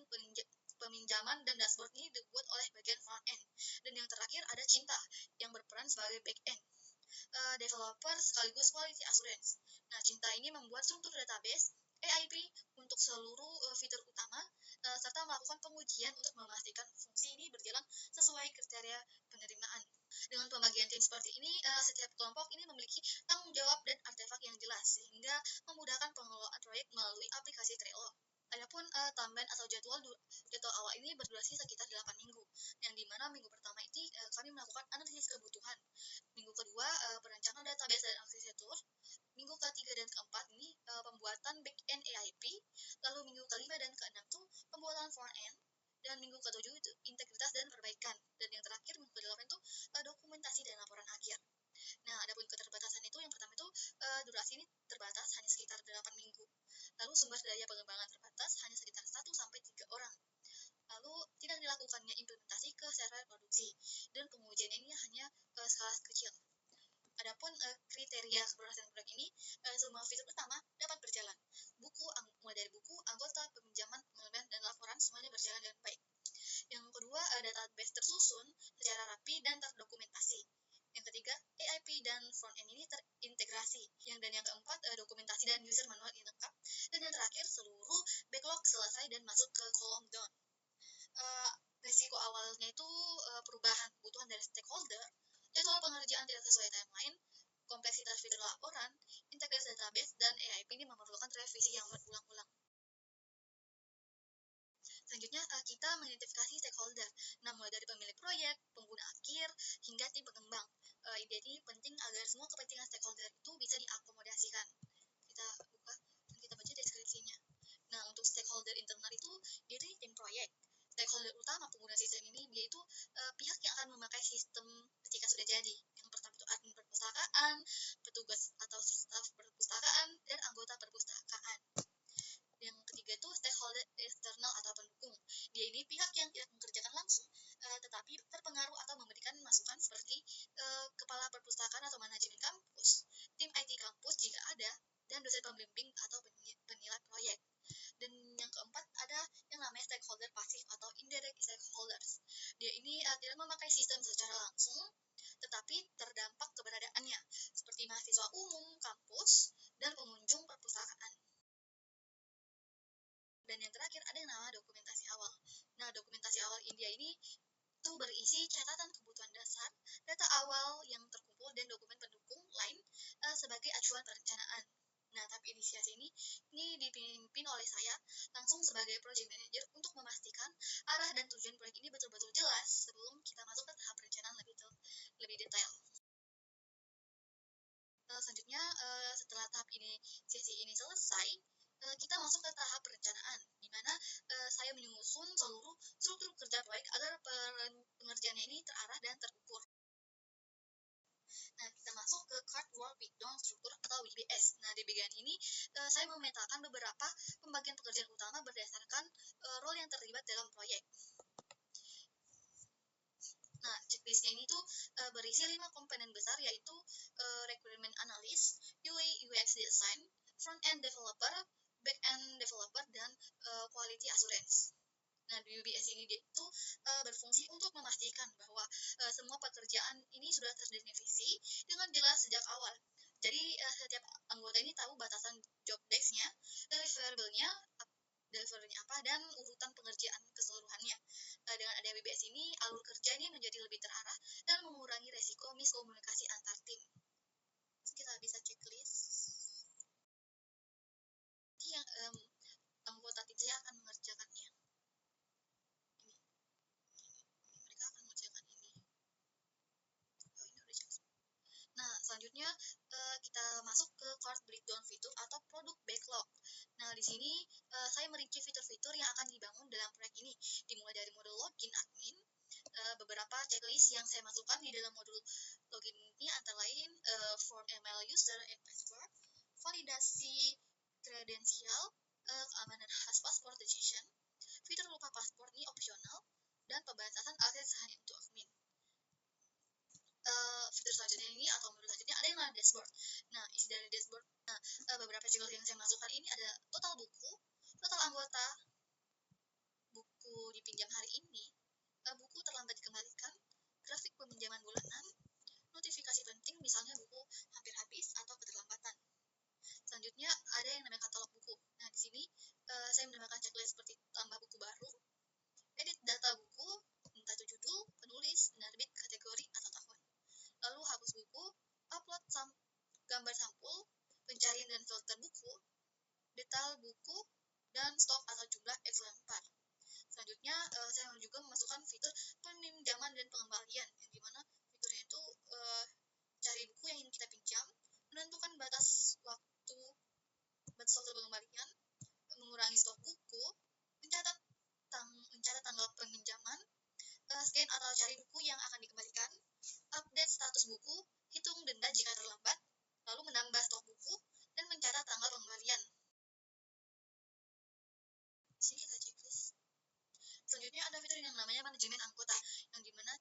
peminjaman, dan dashboard ini dibuat oleh bagian front-end. Dan yang terakhir ada Cinta yang berperan sebagai back-end developer sekaligus quality assurance. Nah, Cinta ini membuat struktur database AIP untuk seluruh fitur utama serta melakukan pengujian untuk memastikan fungsi ini berjalan sesuai kriteria penerimaan. Dengan pembagian tim seperti ini, setiap kelompok ini memiliki tanggung jawab dan artefak yang jelas sehingga memudahkan pengelolaan proyek melalui aplikasi Trello. Adapun timeline atau jadwal awal ini berdurasi sekitar 8 minggu, yang dimana minggu pertama ini kami melakukan analisis kebutuhan. Minggu kedua perencanaan database dan arsitektur. Minggu ketiga dan keempat ini pembuatan back-end AIP. Lalu minggu kelima dan keenam itu pembuatan front-end. Dan minggu ketujuh itu integritas dan perbaikan. Dan yang terakhir minggu ke-8 itu dokumentasi dan laporan akhir. Nah, adapun keterbatasan itu yang pertama itu durasi ini terbatas hanya sekitar 8 minggu. Lalu sumber daya pengembangan terbatas hanya sekitar 1-3 orang. Lalu tidak dilakukannya implementasi ke server produksi dan pengujiannya ini hanya skala kecil. Adapun kriteria keberhasilan proyek ini, semua fitur utama dapat berjalan. Mulai dari buku, anggota, peminjaman, pengembalian, dan laporan semuanya berjalan dengan baik. Yang kedua, database tersusun secara rapi dan terdokumentasi. Yang ketiga, AIP dan front-end ini terintegrasi. Dan yang keempat, dokumentasi dan user manual ini lengkap. Dan yang terakhir, seluruh backlog selesai dan masuk ke kolom down. Risiko awalnya itu perubahan kebutuhan dari stakeholder, jadwal pengerjaan tidak sesuai timeline, kompleksitas fitur laporan, integrasi database, dan AIP ini memerlukan revisi yang berulang-ulang. Selanjutnya, kita mengidentifikasi stakeholder. Nah, mulai dari pemilik proyek, pengguna akhir, hingga tim pengembang. Jadi penting agar semua kepentingan stakeholder itu bisa diakomodasikan. Kita buka dan kita baca deskripsinya. Nah, untuk stakeholder internal itu dari tim proyek. Stakeholder utama pengguna sistem ini dia itu pihak yang akan memakai sistem ketika sudah jadi. Yang pertama itu admin perpustakaan, petugas atau staf perpustakaan, dan anggota perpustakaan. Yang ketiga itu stakeholder eksternal atau pendukung. Dia ini pihak yang tidak mengerjakan langsung, tetapi terpengaruh atau memberikan masukan seperti kepala perpustakaan atau manajemen kampus, tim IT kampus jika ada, dan dosen pembimbing atau penilai proyek. Dan yang keempat ada yang namanya stakeholder pasif atau indirect stakeholders. Dia ini tidak memakai sistem secara langsung, tetapi terdampak keberadaannya, seperti mahasiswa umum, kampus, dan pengunjung perpustakaan. Dan yang terakhir ada yang namanya dokumentasi awal. Nah, dokumentasi awal India ini itu berisi catatan kebutuhan dasar, data awal yang terkumpul, dan dokumen pendukung lain sebagai acuan perencanaan. Nah, tahap inisiasi ini dipimpin oleh saya langsung sebagai project manager untuk memastikan arah dan tujuan proyek ini betul-betul jelas sebelum kita masuk ke tahap perencanaan lebih detail. Selanjutnya, setelah tahap inisiasi ini selesai, kita masuk ke tahap perencanaan, di mana saya menyusun seluruh struktur kerja proyek agar pengerjaannya ini terarah dan terukur. Nah, kita masuk ke Card Work Breakdown Struktur atau WBS. Nah, di bagian ini saya memetakan beberapa pembagian pekerjaan utama berdasarkan role yang terlibat dalam proyek. Nah, checklistnya ini tuh berisi 5 komponen besar, yaitu Requirement Analyst, UI UX Design, Front-End Developer, Back-End Developer, dan Quality Assurance. Nah, di WBS ini dia itu berfungsi untuk memastikan bahwa semua pekerjaan ini sudah terdefinisi dengan jelas sejak awal. Jadi setiap anggota ini tahu batasan job desk-nya, deliverable-nya apa, dan urutan pengerjaan keseluruhannya. Dengan ada WBS ini, alur kerja ini menjadi lebih terarah dan mengurangi resiko miskomunikasi antar tim. Kita bisa checklist yang anggota tim saya akan mengerjakannya. Mereka akan mengerjakan ini. Oh, ini udah jelas. Nah, selanjutnya kita masuk ke cart breakdown fitur atau produk backlog. Nah, di sini saya merinci fitur-fitur yang akan dibangun dalam proyek ini, dimulai dari modul login admin. Beberapa checklist yang saya masukkan di dalam modul login ini antara lain form email user and password, validasi kredensial, keamanan khas password decision, fitur lupa password ini opsional, dan pembatasan akses hanya untuk admin. Fitur selanjutnya ini atau modul selanjutnya ada yang namanya dashboard. Nah, isi dari dashboard. Nah, beberapa checklist yang saya masukkan ini ada total buku, total anggota, buku dipinjam hari ini, buku terlambat dikembalikan, grafik peminjaman bulanan, notifikasi penting misalnya buku hampir habis atau keterlambatan. Selanjutnya ada yang namanya katalog buku. Nah, di sini saya menambahkan checklist seperti tambah buku baru, edit data buku, entah itu judul, penulis, penerbit, kategori, atau tahun. Lalu hapus buku, upload gambar sampul, pencarian dan filter buku, detail buku, dan stok atau jumlah eksemplar. Selanjutnya saya juga memasukkan fitur peminjaman dan pengembalian, yang dimana fiturnya itu cari buku yang ingin kita pinjam, menentukan batas waktu pengembalian, mengurangi stok buku, mencatat tanggal peminjaman, scan atau cari buku yang akan dikembalikan, update status buku, hitung denda jika terlambat, lalu menambah stok buku, dan mencatat tanggal pengembalian. Sini kita checklist. Selanjutnya ada fitur yang namanya manajemen anggota, yang dimana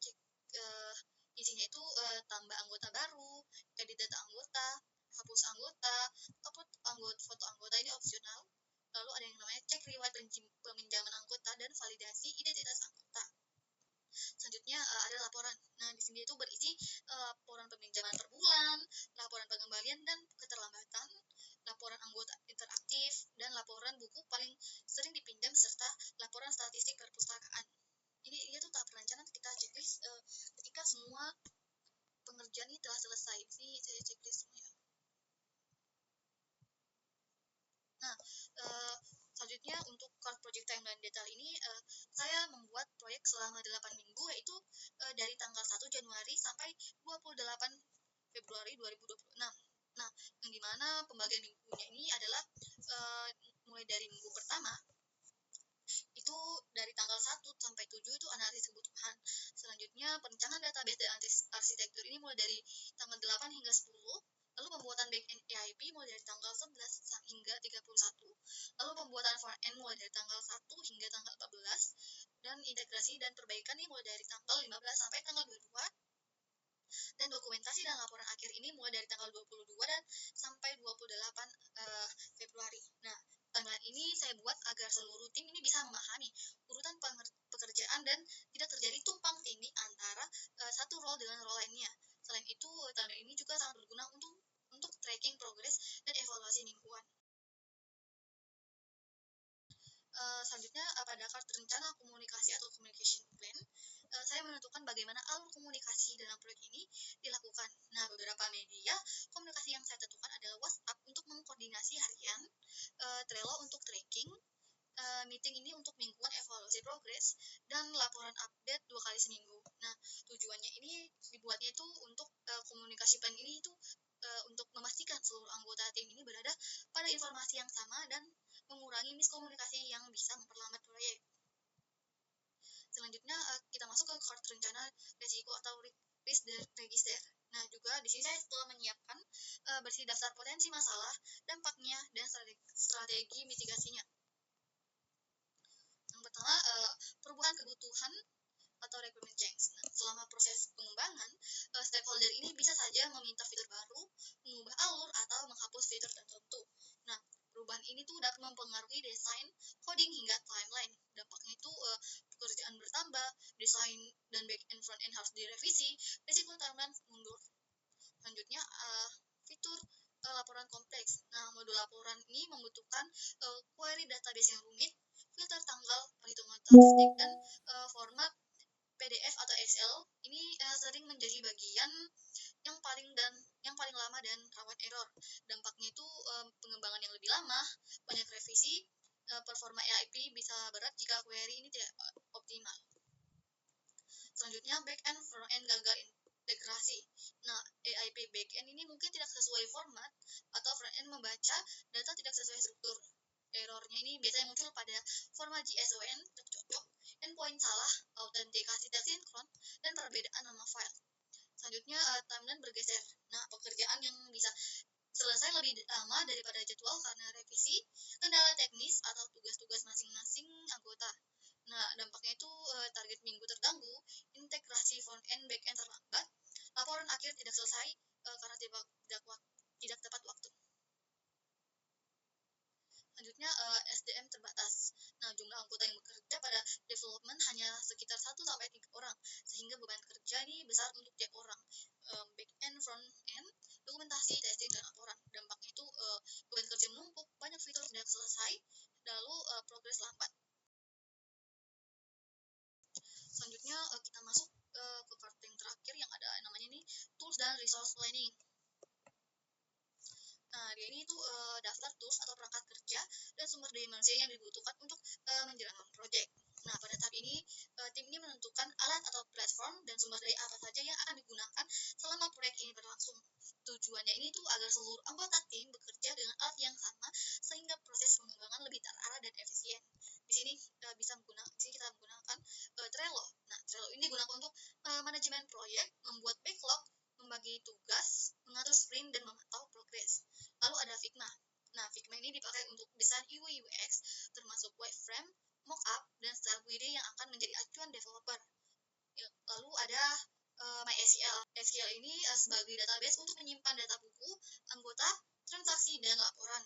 isinya itu tambah anggota baru, edit data anggota, hapus anggota, upload foto anggota ini opsional. Lalu ada yang namanya cek riwayat peminjaman anggota dan validasi identitas anggota. Selanjutnya ada laporan. Nah, di sini itu berisi laporan peminjaman per bulan, laporan pengembalian dan keterlambatan, laporan anggota interaktif, dan laporan buku paling sering dipinjam serta laporan statistik perpustakaan. Ini tuh tahap perencanaan kita checklist ketika semua pengerjaan ini telah selesai. Ini saya checklist semuanya. Nah, selanjutnya untuk card project timeline detail ini saya membuat proyek selama 8 minggu, yaitu dari tanggal 1 Januari sampai 28 Februari 2026. Nah, yang dimana pembagian minggunya ini adalah mulai dari minggu pertama itu dari tanggal 1 sampai 7 itu analisis kebutuhan. Selanjutnya perencanaan database dan arsitektur ini mulai dari tanggal 8 hingga 10. Lalu pembuatan backend EIP mulai dari tanggal 11 hingga 31. Lalu pembuatan front-end mulai dari tanggal 1 hingga tanggal 14. Dan integrasi dan perbaikan ini mulai dari tanggal 15 sampai tanggal 22. Dan dokumentasi dan laporan akhir ini mulai dari tanggal 22 dan sampai 28 Februari. Nah, timeline ini saya buat agar seluruh tim ini bisa memahami urutan pekerjaan dan tidak terjadi tumpang tindih antara satu role dengan role lainnya. Selain itu, timeline ini juga sangat berguna untuk tracking progres dan evaluasi mingguan. Selanjutnya pada card rencana komunikasi atau communication plan, saya menentukan bagaimana alur komunikasi dalam proyek ini dilakukan. Nah, beberapa media komunikasi yang saya tentukan adalah WhatsApp untuk mengkoordinasi harian, Trello untuk tracking, meeting ini untuk mingguan evaluasi progres, dan laporan update 2 kali seminggu. Nah, tujuannya ini dibuatnya itu untuk komunikasi plan ini itu untuk memastikan seluruh anggota tim ini berada pada informasi yang sama dan mengurangi miskomunikasi yang bisa memperlambat proyek. Selanjutnya kita masuk ke card rencana risiko atau risk register. Nah, juga di sini saya telah menyiapkan bersih daftar potensi masalah, dampaknya, dan strategi mitigasinya. Yang pertama, perubahan kebutuhan atau requirement change. Nah, selama proses pengembangan, stakeholder ini bisa saja meminta fitur baru, mengubah alur, atau menghapus fitur tertentu. Nah, perubahan ini tuh dapat mempengaruhi desain, coding, hingga timeline. Dampaknya itu pekerjaan bertambah, desain dan back end front end harus direvisi, risiko timeline mundur. Selanjutnya fitur laporan kompleks. Nah, modul laporan ini membutuhkan query database yang rumit, filter tanggal, perhitungan statistik, dan format PDF atau Excel. Ini sering menjadi bagian yang paling lama dan rawan error. Dampaknya itu pengembangan yang lebih lama, banyak revisi, performa AIP bisa berat jika query ini tidak optimal. Selanjutnya back-end front-end gagal integrasi. Nah, AIP back-end ini mungkin tidak sesuai format atau front-end membaca data tidak sesuai struktur. Errornya ini biasanya muncul pada format JSON tidak cocok, endpoint salah, autentikasi tidak sinkron, dan perbedaan nama file. Selanjutnya timeline bergeser. Nah, pekerjaan yang bisa selesai lebih lama daripada jadwal karena revisi, kendala teknis, atau tugas-tugas masing-masing anggota. Nah, dampaknya itu target minggu terganggu, integrasi front-end back-end terlambat, laporan akhir tidak selesai karena tidak tepat waktu. Selanjutnya SDM terbatas. Nah, jumlah anggota yang bekerja pada development hanya sekitar 1-3 orang, sehingga beban kerja ini besar untuk tiap orang. Back-end, front-end, dokumentasi, testing, dan laporan. Dampaknya itu beban kerja menumpuk, banyak fitur tidak selesai, lalu progres lambat. Selanjutnya kita masuk ke part yang terakhir yang ada namanya ini tools dan resource planning. Nah, dia ini tuh daftar tools atau perangkat kerja dan sumber daya manusia yang dibutuhkan untuk menjalankan proyek. Nah, pada tahap ini tim ini menentukan alat atau platform dan sumber daya apa saja yang akan digunakan selama proyek ini berlangsung. Tujuannya ini tuh agar seluruh anggota tim bekerja dengan alat yang sama sehingga proses pengembangan lebih terarah dan efisien. Di sini kita menggunakan Trello. Nah, Trello ini digunakan untuk manajemen proyek, membuat backlog, membagi tugas, mengatur sprint, dan memantau progres. Lalu ada Figma. Nah, Figma ini dipakai untuk desain UI UX, termasuk wireframe, mockup, dan style guide yang akan menjadi acuan developer. Lalu ada MySQL. SQL ini sebagai database untuk menyimpan data buku, anggota, transaksi, dan laporan.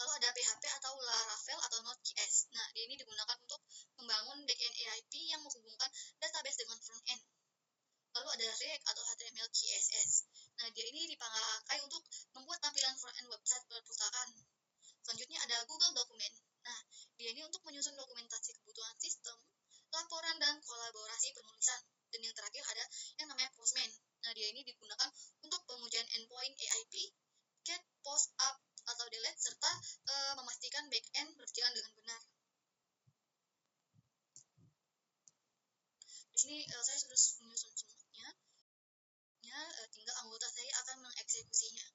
Lalu ada PHP atau Laravel atau Node.js. Nah, dia ini digunakan untuk membangun backend AIP yang menghubungkan database dengan frontend. Lalu ada React atau HTML CSS. Nah, dia ini dipakai untuk membuat tampilan front-end website perpustakaan. Selanjutnya ada Google Document. Nah, dia ini untuk menyusun dokumentasi kebutuhan sistem, laporan, dan kolaborasi penulisan. Dan yang terakhir ada yang namanya Postman. Nah, dia ini digunakan untuk pengujian endpoint AIP, get, post, up, atau delete, serta memastikan back-end berjalan dengan benar. Di sini saya sudah menyusun semuanya. Tinggal anggota saya akan mengeksekusinya.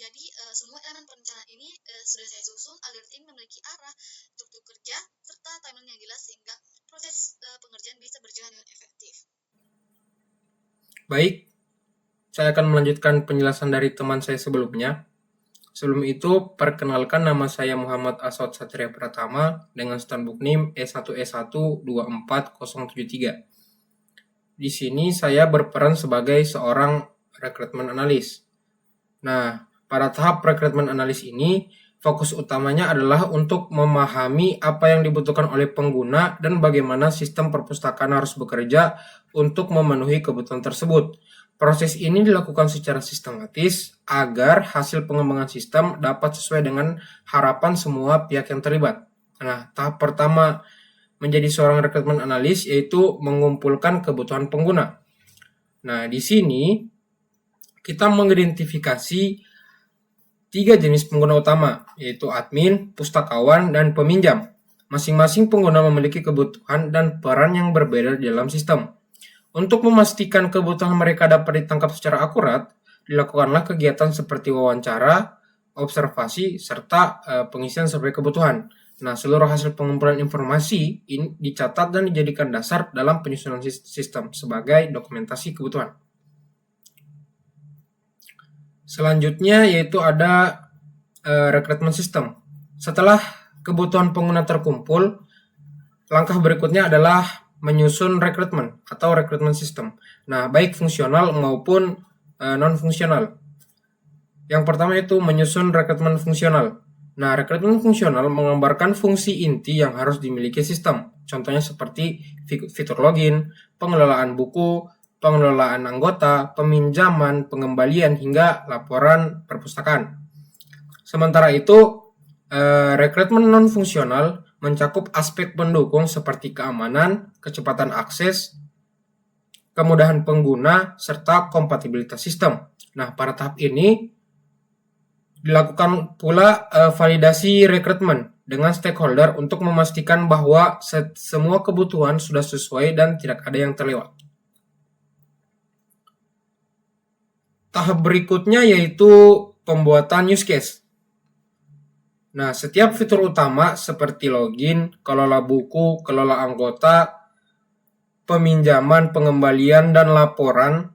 Jadi, semua elemen perencanaan ini sudah saya susun agar tim memiliki arah, struktur kerja, serta timeline yang jelas sehingga proses pengerjaan bisa berjalan dengan efektif. Baik, saya akan melanjutkan penjelasan dari teman saya sebelumnya. Sebelum itu, perkenalkan nama saya Muhammad Asad Satria Pratama dengan standbook NIM E1S1240073. Di sini saya berperan sebagai seorang rekrutmen analis. Nah, pada tahap rekrutmen analis ini, fokus utamanya adalah untuk memahami apa yang dibutuhkan oleh pengguna dan bagaimana sistem perpustakaan harus bekerja untuk memenuhi kebutuhan tersebut. Proses ini dilakukan secara sistematis agar hasil pengembangan sistem dapat sesuai dengan harapan semua pihak yang terlibat. Nah, tahap pertama menjadi seorang rekrutmen analis yaitu mengumpulkan kebutuhan pengguna. Nah, di sini kita mengidentifikasi 3 jenis pengguna utama, yaitu admin, pustakawan, dan peminjam. Masing-masing pengguna memiliki kebutuhan dan peran yang berbeda dalam sistem. Untuk memastikan kebutuhan mereka dapat ditangkap secara akurat, dilakukanlah kegiatan seperti wawancara, observasi, serta pengisian survei kebutuhan. Nah, seluruh hasil pengumpulan informasi ini dicatat dan dijadikan dasar dalam penyusunan sistem sebagai dokumentasi kebutuhan. Selanjutnya yaitu ada rekrutmen sistem. Setelah kebutuhan pengguna terkumpul, langkah berikutnya adalah menyusun rekrutmen atau rekrutmen sistem. Nah, baik fungsional maupun non-fungsional. Yang pertama itu menyusun rekrutmen fungsional. Nah, rekrutmen fungsional menggambarkan fungsi inti yang harus dimiliki sistem. Contohnya seperti fitur login, pengelolaan buku, pengelolaan anggota, peminjaman, pengembalian, hingga laporan perpustakaan. Sementara itu, rekrutmen non-fungsional mencakup aspek pendukung seperti keamanan, kecepatan akses, kemudahan pengguna, serta kompatibilitas sistem. Nah, pada tahap ini dilakukan pula validasi rekrutmen dengan stakeholder untuk memastikan bahwa semua kebutuhan sudah sesuai dan tidak ada yang terlewat. Tahap berikutnya yaitu pembuatan use case. Nah, setiap fitur utama seperti login, kelola buku, kelola anggota, peminjaman, pengembalian, dan laporan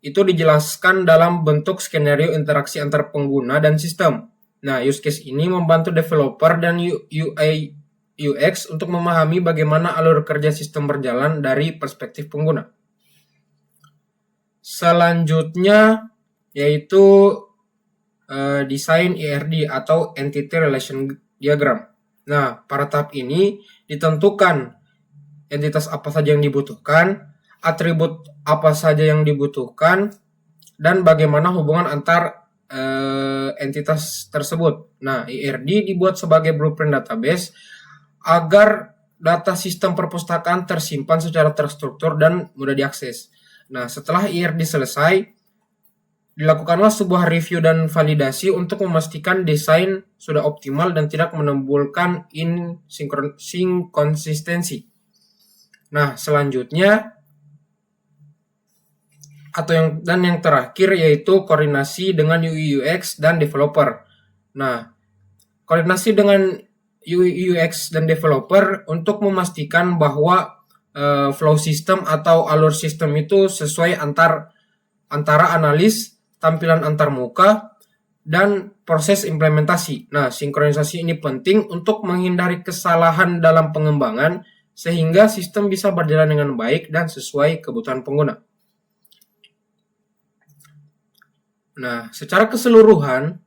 itu dijelaskan dalam bentuk skenario interaksi antar pengguna dan sistem. Nah, use case ini membantu developer dan UI UX untuk memahami bagaimana alur kerja sistem berjalan dari perspektif pengguna. Selanjutnya yaitu desain ERD atau Entity Relation Diagram. Nah, pada tahap ini ditentukan entitas apa saja yang dibutuhkan, atribut apa saja yang dibutuhkan, dan bagaimana hubungan antar entitas tersebut. Nah, ERD dibuat sebagai blueprint database agar data sistem perpustakaan tersimpan secara terstruktur dan mudah diakses. Nah, setelah ERD selesai, dilakukanlah sebuah review dan validasi untuk memastikan desain sudah optimal dan tidak menimbulkan inkonsistensi. Nah, selanjutnya yang terakhir yaitu koordinasi dengan UI UX dan developer. Nah, koordinasi dengan UI UX dan developer untuk memastikan bahwa flow system atau alur sistem itu sesuai antara analis, tampilan antarmuka, dan proses implementasi. Nah, sinkronisasi ini penting untuk menghindari kesalahan dalam pengembangan sehingga sistem bisa berjalan dengan baik dan sesuai kebutuhan pengguna. Nah, secara keseluruhan,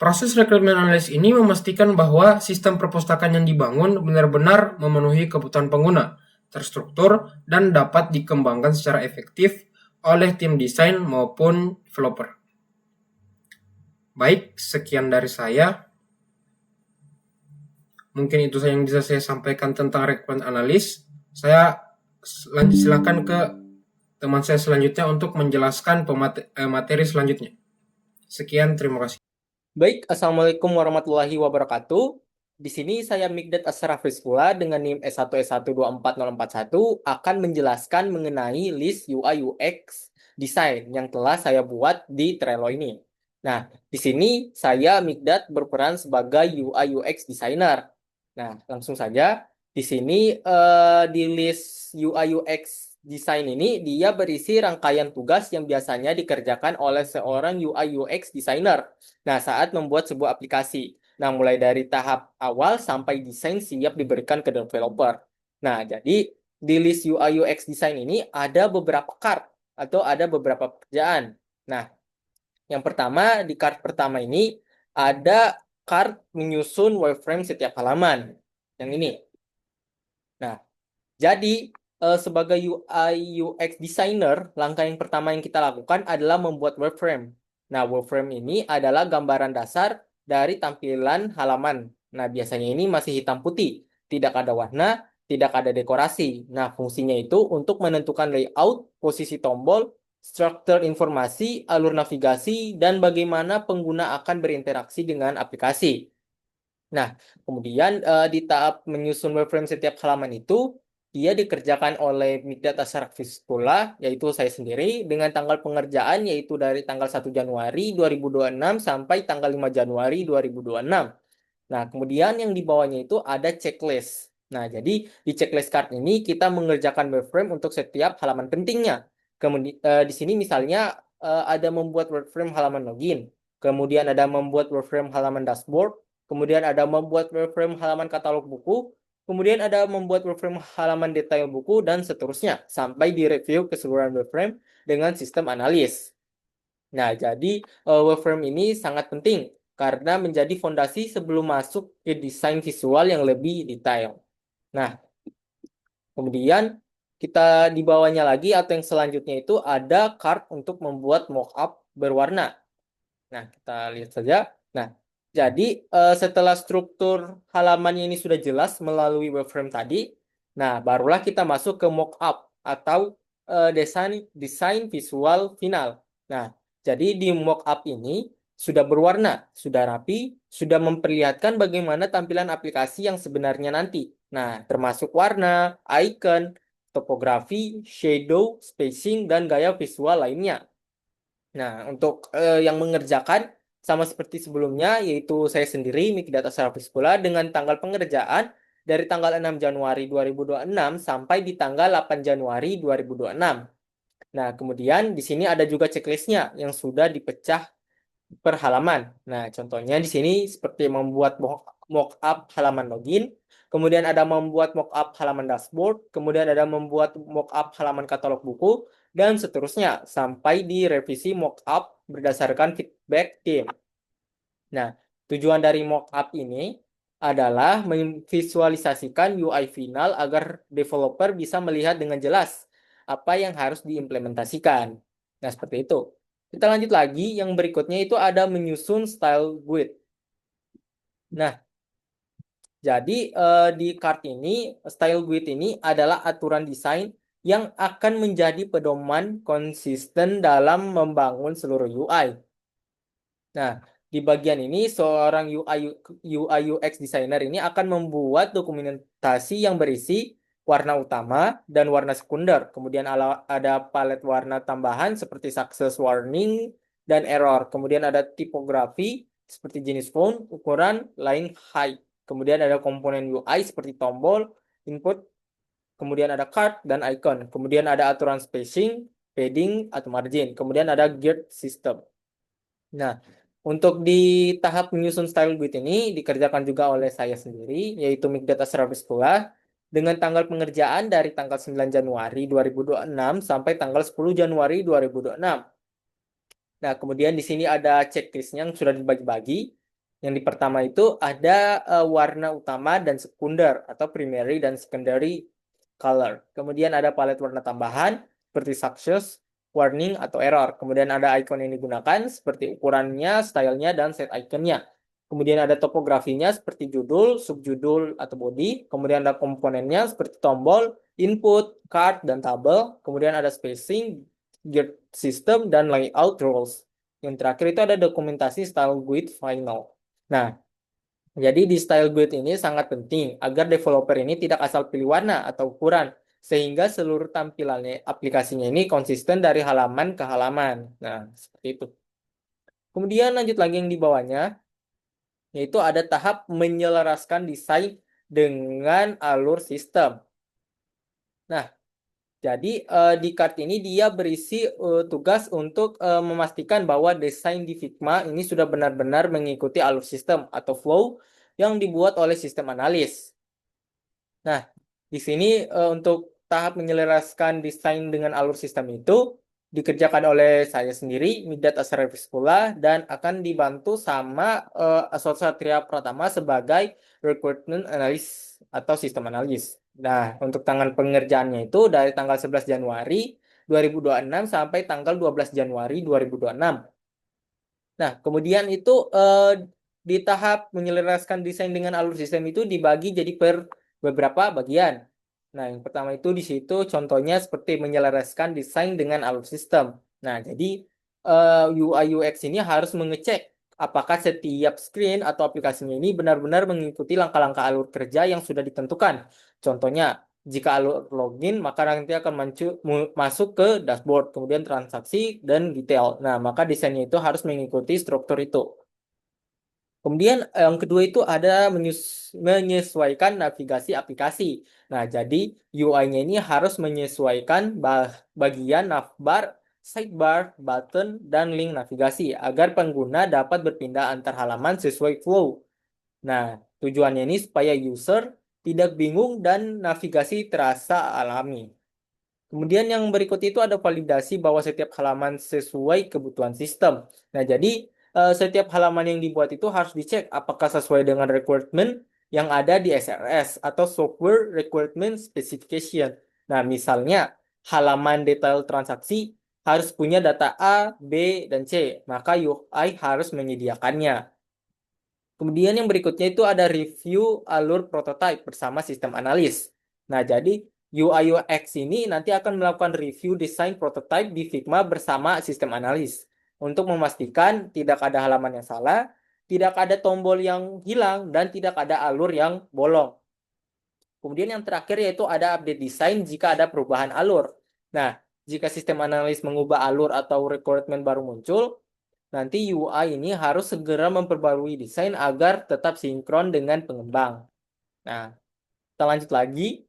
proses rekrutmen analis ini memastikan bahwa sistem perpustakaan yang dibangun benar-benar memenuhi kebutuhan pengguna, terstruktur, dan dapat dikembangkan secara efektif oleh tim desain maupun developer. Baik, sekian dari saya. Mungkin itu yang bisa saya sampaikan tentang rekrutmen analis. Saya silakan ke teman saya selanjutnya untuk menjelaskan materi selanjutnya. Sekian, terima kasih. Baik, Assalamualaikum warahmatullahi wabarakatuh. Di sini saya Mikdad Asrafis pula dengan NIM S1S124041 akan menjelaskan mengenai list UI UX design yang telah saya buat di Trello ini. Nah, di sini saya Mikdad berperan sebagai UI UX designer. Nah, langsung saja di sini di list UI UX design ini dia berisi rangkaian tugas yang biasanya dikerjakan oleh seorang UI UX designer. Nah, saat membuat sebuah aplikasi. Nah, mulai dari tahap awal sampai desain siap diberikan ke developer. Nah, jadi di list UI UX design ini ada beberapa card atau ada beberapa pekerjaan. Nah, yang pertama di card pertama ini ada card menyusun wireframe setiap halaman. Yang ini. Nah, jadi sebagai UI UX designer, langkah yang pertama yang kita lakukan adalah membuat wireframe. Nah, wireframe ini adalah gambaran dasar dari tampilan halaman. Nah, biasanya ini masih hitam putih, tidak ada warna, tidak ada dekorasi. Nah, fungsinya itu untuk menentukan layout, posisi tombol, struktur informasi, alur navigasi, dan bagaimana pengguna akan berinteraksi dengan aplikasi. Nah, kemudian di tahap menyusun wireframe setiap halaman itu, dia dikerjakan oleh Mikdad Asrafis pula, yaitu saya sendiri, dengan tanggal pengerjaan yaitu dari tanggal 1 Januari 2026 sampai tanggal 5 Januari 2026. Nah, kemudian yang di bawahnya itu ada checklist. Nah, jadi di checklist card ini kita mengerjakan wireframe untuk setiap halaman pentingnya. Kemudian di sini misalnya ada membuat wireframe halaman login, kemudian ada membuat wireframe halaman dashboard, kemudian ada membuat wireframe halaman katalog buku, kemudian ada membuat wireframe halaman detail buku, dan seterusnya, sampai di review keseluruhan wireframe dengan sistem analis. Nah, jadi wireframe ini sangat penting karena menjadi fondasi sebelum masuk ke desain visual yang lebih detail. Nah, kemudian kita di bawahnya lagi atau yang selanjutnya itu ada card untuk membuat mockup berwarna. Nah, kita lihat saja. Nah, jadi setelah struktur halamannya ini sudah jelas melalui wireframe tadi, nah barulah kita masuk ke mockup atau desain visual final. Nah, jadi di mockup ini sudah berwarna, sudah rapi, sudah memperlihatkan bagaimana tampilan aplikasi yang sebenarnya nanti. Nah, termasuk warna, icon, topografi, shadow, spacing, dan gaya visual lainnya. Nah, untuk yang mengerjakan sama seperti sebelumnya, yaitu saya sendiri, Miki Data Service pula, dengan tanggal pengerjaan dari tanggal 6 Januari 2026 sampai di tanggal 8 Januari 2026. Nah, kemudian di sini ada juga checklistnya yang sudah dipecah per halaman. Nah, contohnya di sini seperti membuat mockup halaman login, kemudian ada membuat mockup halaman dashboard, kemudian ada membuat mockup halaman katalog buku, dan seterusnya sampai di revisi mockup berdasarkan feedback tim. Nah, tujuan dari mockup ini adalah memvisualisasikan UI final agar developer bisa melihat dengan jelas apa yang harus diimplementasikan. Nah, seperti itu. Kita lanjut lagi, yang berikutnya itu ada menyusun style guide. Nah, jadi di card ini, style guide ini adalah aturan desain yang akan menjadi pedoman konsisten dalam membangun seluruh UI. Nah, di bagian ini seorang UI UX designer ini akan membuat dokumentasi yang berisi warna utama dan warna sekunder. Kemudian ada palet warna tambahan seperti success warning dan error. Kemudian ada tipografi seperti jenis font, ukuran, line height. Kemudian ada komponen UI seperti tombol, input, kemudian ada card dan icon. Kemudian ada aturan spacing, padding, atau margin. Kemudian ada geared system. Nah, untuk di tahap menyusun style guide ini dikerjakan juga oleh saya sendiri, yaitu Mik Data Service pula, dengan tanggal pengerjaan dari tanggal 9 Januari 2026 sampai tanggal 10 Januari 2026. Nah, kemudian di sini ada checklistnya yang sudah dibagi-bagi. Yang pertama itu ada warna utama dan sekunder atau primary dan secondary color. Kemudian ada palet warna tambahan seperti success, warning, atau error. Kemudian ada icon yang digunakan seperti ukurannya, stylenya, dan set iconnya. Kemudian ada topografinya seperti judul, subjudul, atau body. Kemudian ada komponennya seperti tombol, input, card, dan tabel. Kemudian ada spacing, geared system, dan layout rules. Yang terakhir itu ada dokumentasi style guide final. Nah, jadi di style guide ini sangat penting agar developer ini tidak asal pilih warna atau ukuran, sehingga seluruh tampilannya aplikasinya ini konsisten dari halaman ke halaman. Nah, seperti itu. Kemudian lanjut lagi yang di bawahnya, yaitu ada tahap menyelaraskan desain dengan alur sistem. Nah, jadi di card ini dia berisi tugas untuk memastikan bahwa desain di Figma ini sudah benar-benar mengikuti alur sistem atau flow yang dibuat oleh sistem analis. Nah, di sini untuk tahap menyelaraskan desain dengan alur sistem itu dikerjakan oleh saya sendiri, Mik Data Service pula, dan akan dibantu sama Asot Satria Pratama sebagai requirement analyst atau sistem analis. Nah, untuk tanggal pengerjaannya itu dari tanggal 11 Januari 2026 sampai tanggal 12 Januari 2026. Nah, kemudian itu di tahap menyelaraskan desain dengan alur sistem itu dibagi jadi per beberapa bagian. Nah, yang pertama itu di situ contohnya seperti menyelaraskan desain dengan alur sistem. Nah, jadi UI UX ini harus mengecek apakah setiap screen atau aplikasinya ini benar-benar mengikuti langkah-langkah alur kerja yang sudah ditentukan. Contohnya, jika alur login, maka nanti akan masuk ke dashboard, kemudian transaksi, dan detail. Nah, maka desainnya itu harus mengikuti struktur itu. Kemudian yang kedua itu ada menyesuaikan navigasi aplikasi. Nah, jadi UI-nya ini harus menyesuaikan bagian navbar, sidebar, button, dan link navigasi agar pengguna dapat berpindah antar halaman sesuai flow. Nah, tujuannya ini supaya user tidak bingung dan navigasi terasa alami. Kemudian yang berikut itu ada validasi bahwa setiap halaman sesuai kebutuhan sistem. Nah, jadi setiap halaman yang dibuat itu harus dicek apakah sesuai dengan requirement yang ada di SRS atau Software Requirement Specification. Nah, misalnya halaman detail transaksi harus punya data A, B, dan C, maka UI harus menyediakannya. Kemudian yang berikutnya itu ada review alur prototype bersama sistem analis. Nah, jadi UI UX ini nanti akan melakukan review desain prototype di Figma bersama sistem analis untuk memastikan tidak ada halaman yang salah, tidak ada tombol yang hilang, dan tidak ada alur yang bolong. Kemudian yang terakhir yaitu ada update desain jika ada perubahan alur. Nah, jika sistem analis mengubah alur atau requirement baru muncul, nanti UI ini harus segera memperbarui desain agar tetap sinkron dengan pengembang. Nah, kita lanjut lagi.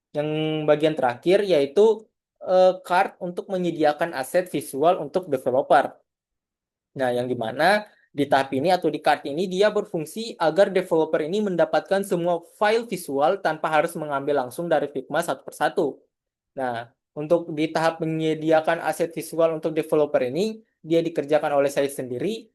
Yang bagian terakhir yaitu card untuk menyediakan aset visual untuk developer. Nah, yang dimana di tahap ini atau di card ini dia berfungsi agar developer ini mendapatkan semua file visual tanpa harus mengambil langsung dari Figma satu persatu. Nah, untuk di tahap menyediakan aset visual untuk developer ini, dia dikerjakan oleh saya sendiri,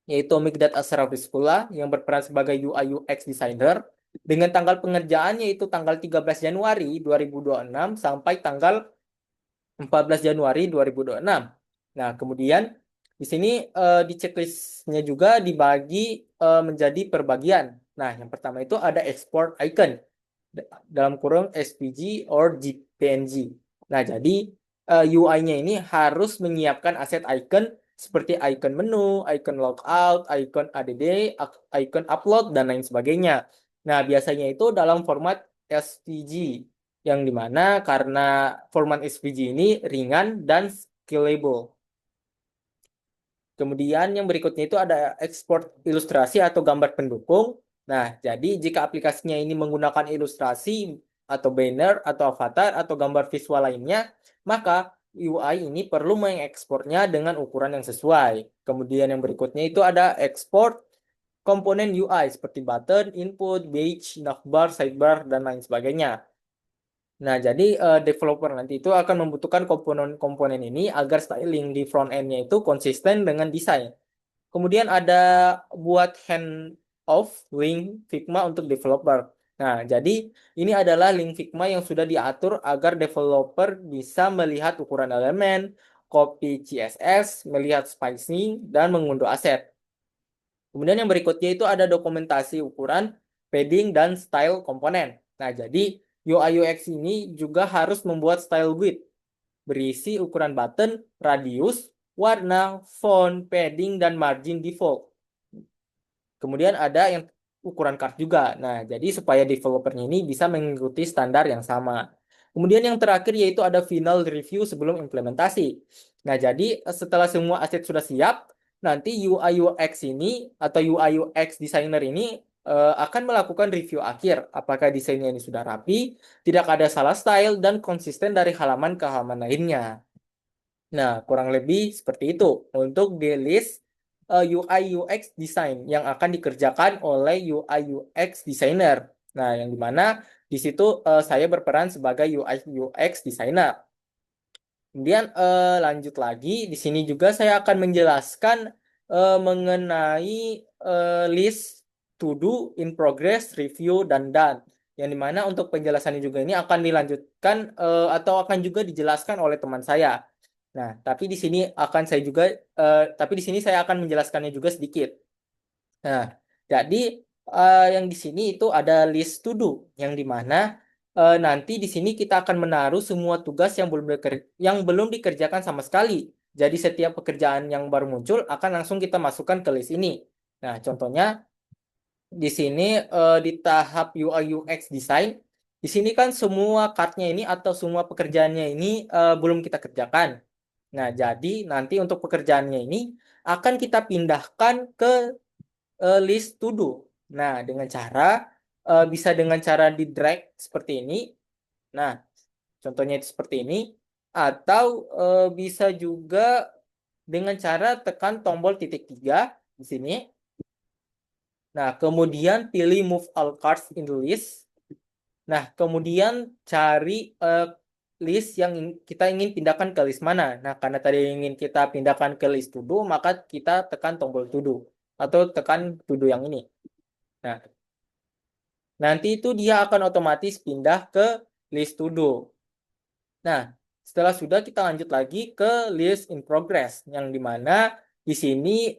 yaitu Migdat Asrafizqullah yang berperan sebagai UI UX designer dengan tanggal pengerjaannya itu tanggal 13 Januari 2026 sampai tanggal 14 Januari 2026. Nah, kemudian di sini di checklistnya juga dibagi menjadi perbagian. Nah, yang pertama itu ada export icon dalam kurung SVG or PNG. Nah, jadi UI-nya ini harus menyiapkan aset icon seperti icon menu, icon logout, icon ADD, icon upload, dan lain sebagainya. Nah, biasanya itu dalam format SVG, yang dimana karena format SVG ini ringan dan scalable. Kemudian yang berikutnya itu ada ekspor ilustrasi atau gambar pendukung. Nah, jadi jika aplikasinya ini menggunakan ilustrasi atau banner atau avatar atau gambar visual lainnya, maka UI ini perlu mengekspornya dengan ukuran yang sesuai. Kemudian yang berikutnya itu ada ekspor komponen UI seperti button, input, badge, navbar, sidebar, dan lain sebagainya. Nah, jadi developer nanti itu akan membutuhkan komponen-komponen ini agar styling di front end-nya itu konsisten dengan desain. Kemudian ada buat hand-off link Figma untuk developer. Nah, jadi ini adalah link Figma yang sudah diatur agar developer bisa melihat ukuran elemen, copy CSS, melihat spacing, dan mengunduh aset. Kemudian yang berikutnya itu ada dokumentasi ukuran, padding, dan style komponen. Nah, jadi UI UX ini juga harus membuat style grid berisi ukuran button, radius, warna, font, padding, dan margin default. Kemudian ada yang ukuran card juga. Nah, jadi supaya developernya ini bisa mengikuti standar yang sama. Kemudian yang terakhir yaitu ada final review sebelum implementasi. Nah, jadi setelah semua aset sudah siap, nanti UI UX ini atau UI UX designer ini akan melakukan review akhir. Apakah desainnya ini sudah rapi, tidak ada salah style, dan konsisten dari halaman ke halaman lainnya. Nah, kurang lebih seperti itu untuk di list UI UX design yang akan dikerjakan oleh UI UX designer. Nah, yang dimana di situ saya berperan sebagai UI UX designer. Kemudian lanjut lagi, di sini juga saya akan menjelaskan mengenai list to do, in progress, review, dan done. Yang dimana untuk penjelasannya juga ini akan dilanjutkan atau akan juga dijelaskan oleh teman saya. Nah, tapi di sini saya akan menjelaskannya juga sedikit. Nah, jadi yang di sini itu ada list to do, yang dimana nanti di sini kita akan menaruh semua tugas yang belum dikerjakan sama sekali. Jadi setiap pekerjaan yang baru muncul akan langsung kita masukkan ke list ini. Nah, contohnya di sini di tahap UI UX design, di sini kan semua card-nya ini atau semua pekerjaannya ini belum kita kerjakan. Nah, jadi nanti untuk pekerjaannya ini akan kita pindahkan ke list to do. Nah, dengan cara bisa dengan cara di drag seperti ini. Nah, contohnya itu seperti ini, atau bisa juga dengan cara tekan tombol titik 3 di sini. Nah, kemudian pilih move all cards in the list. Nah, kemudian cari list yang kita ingin pindahkan ke list mana. Nah, karena tadi ingin kita pindahkan ke list to do, maka kita tekan tombol to do atau tekan to do yang ini. Nah, nanti itu dia akan otomatis pindah ke list to do. Nah, setelah sudah kita lanjut lagi ke list in progress yang dimana di sini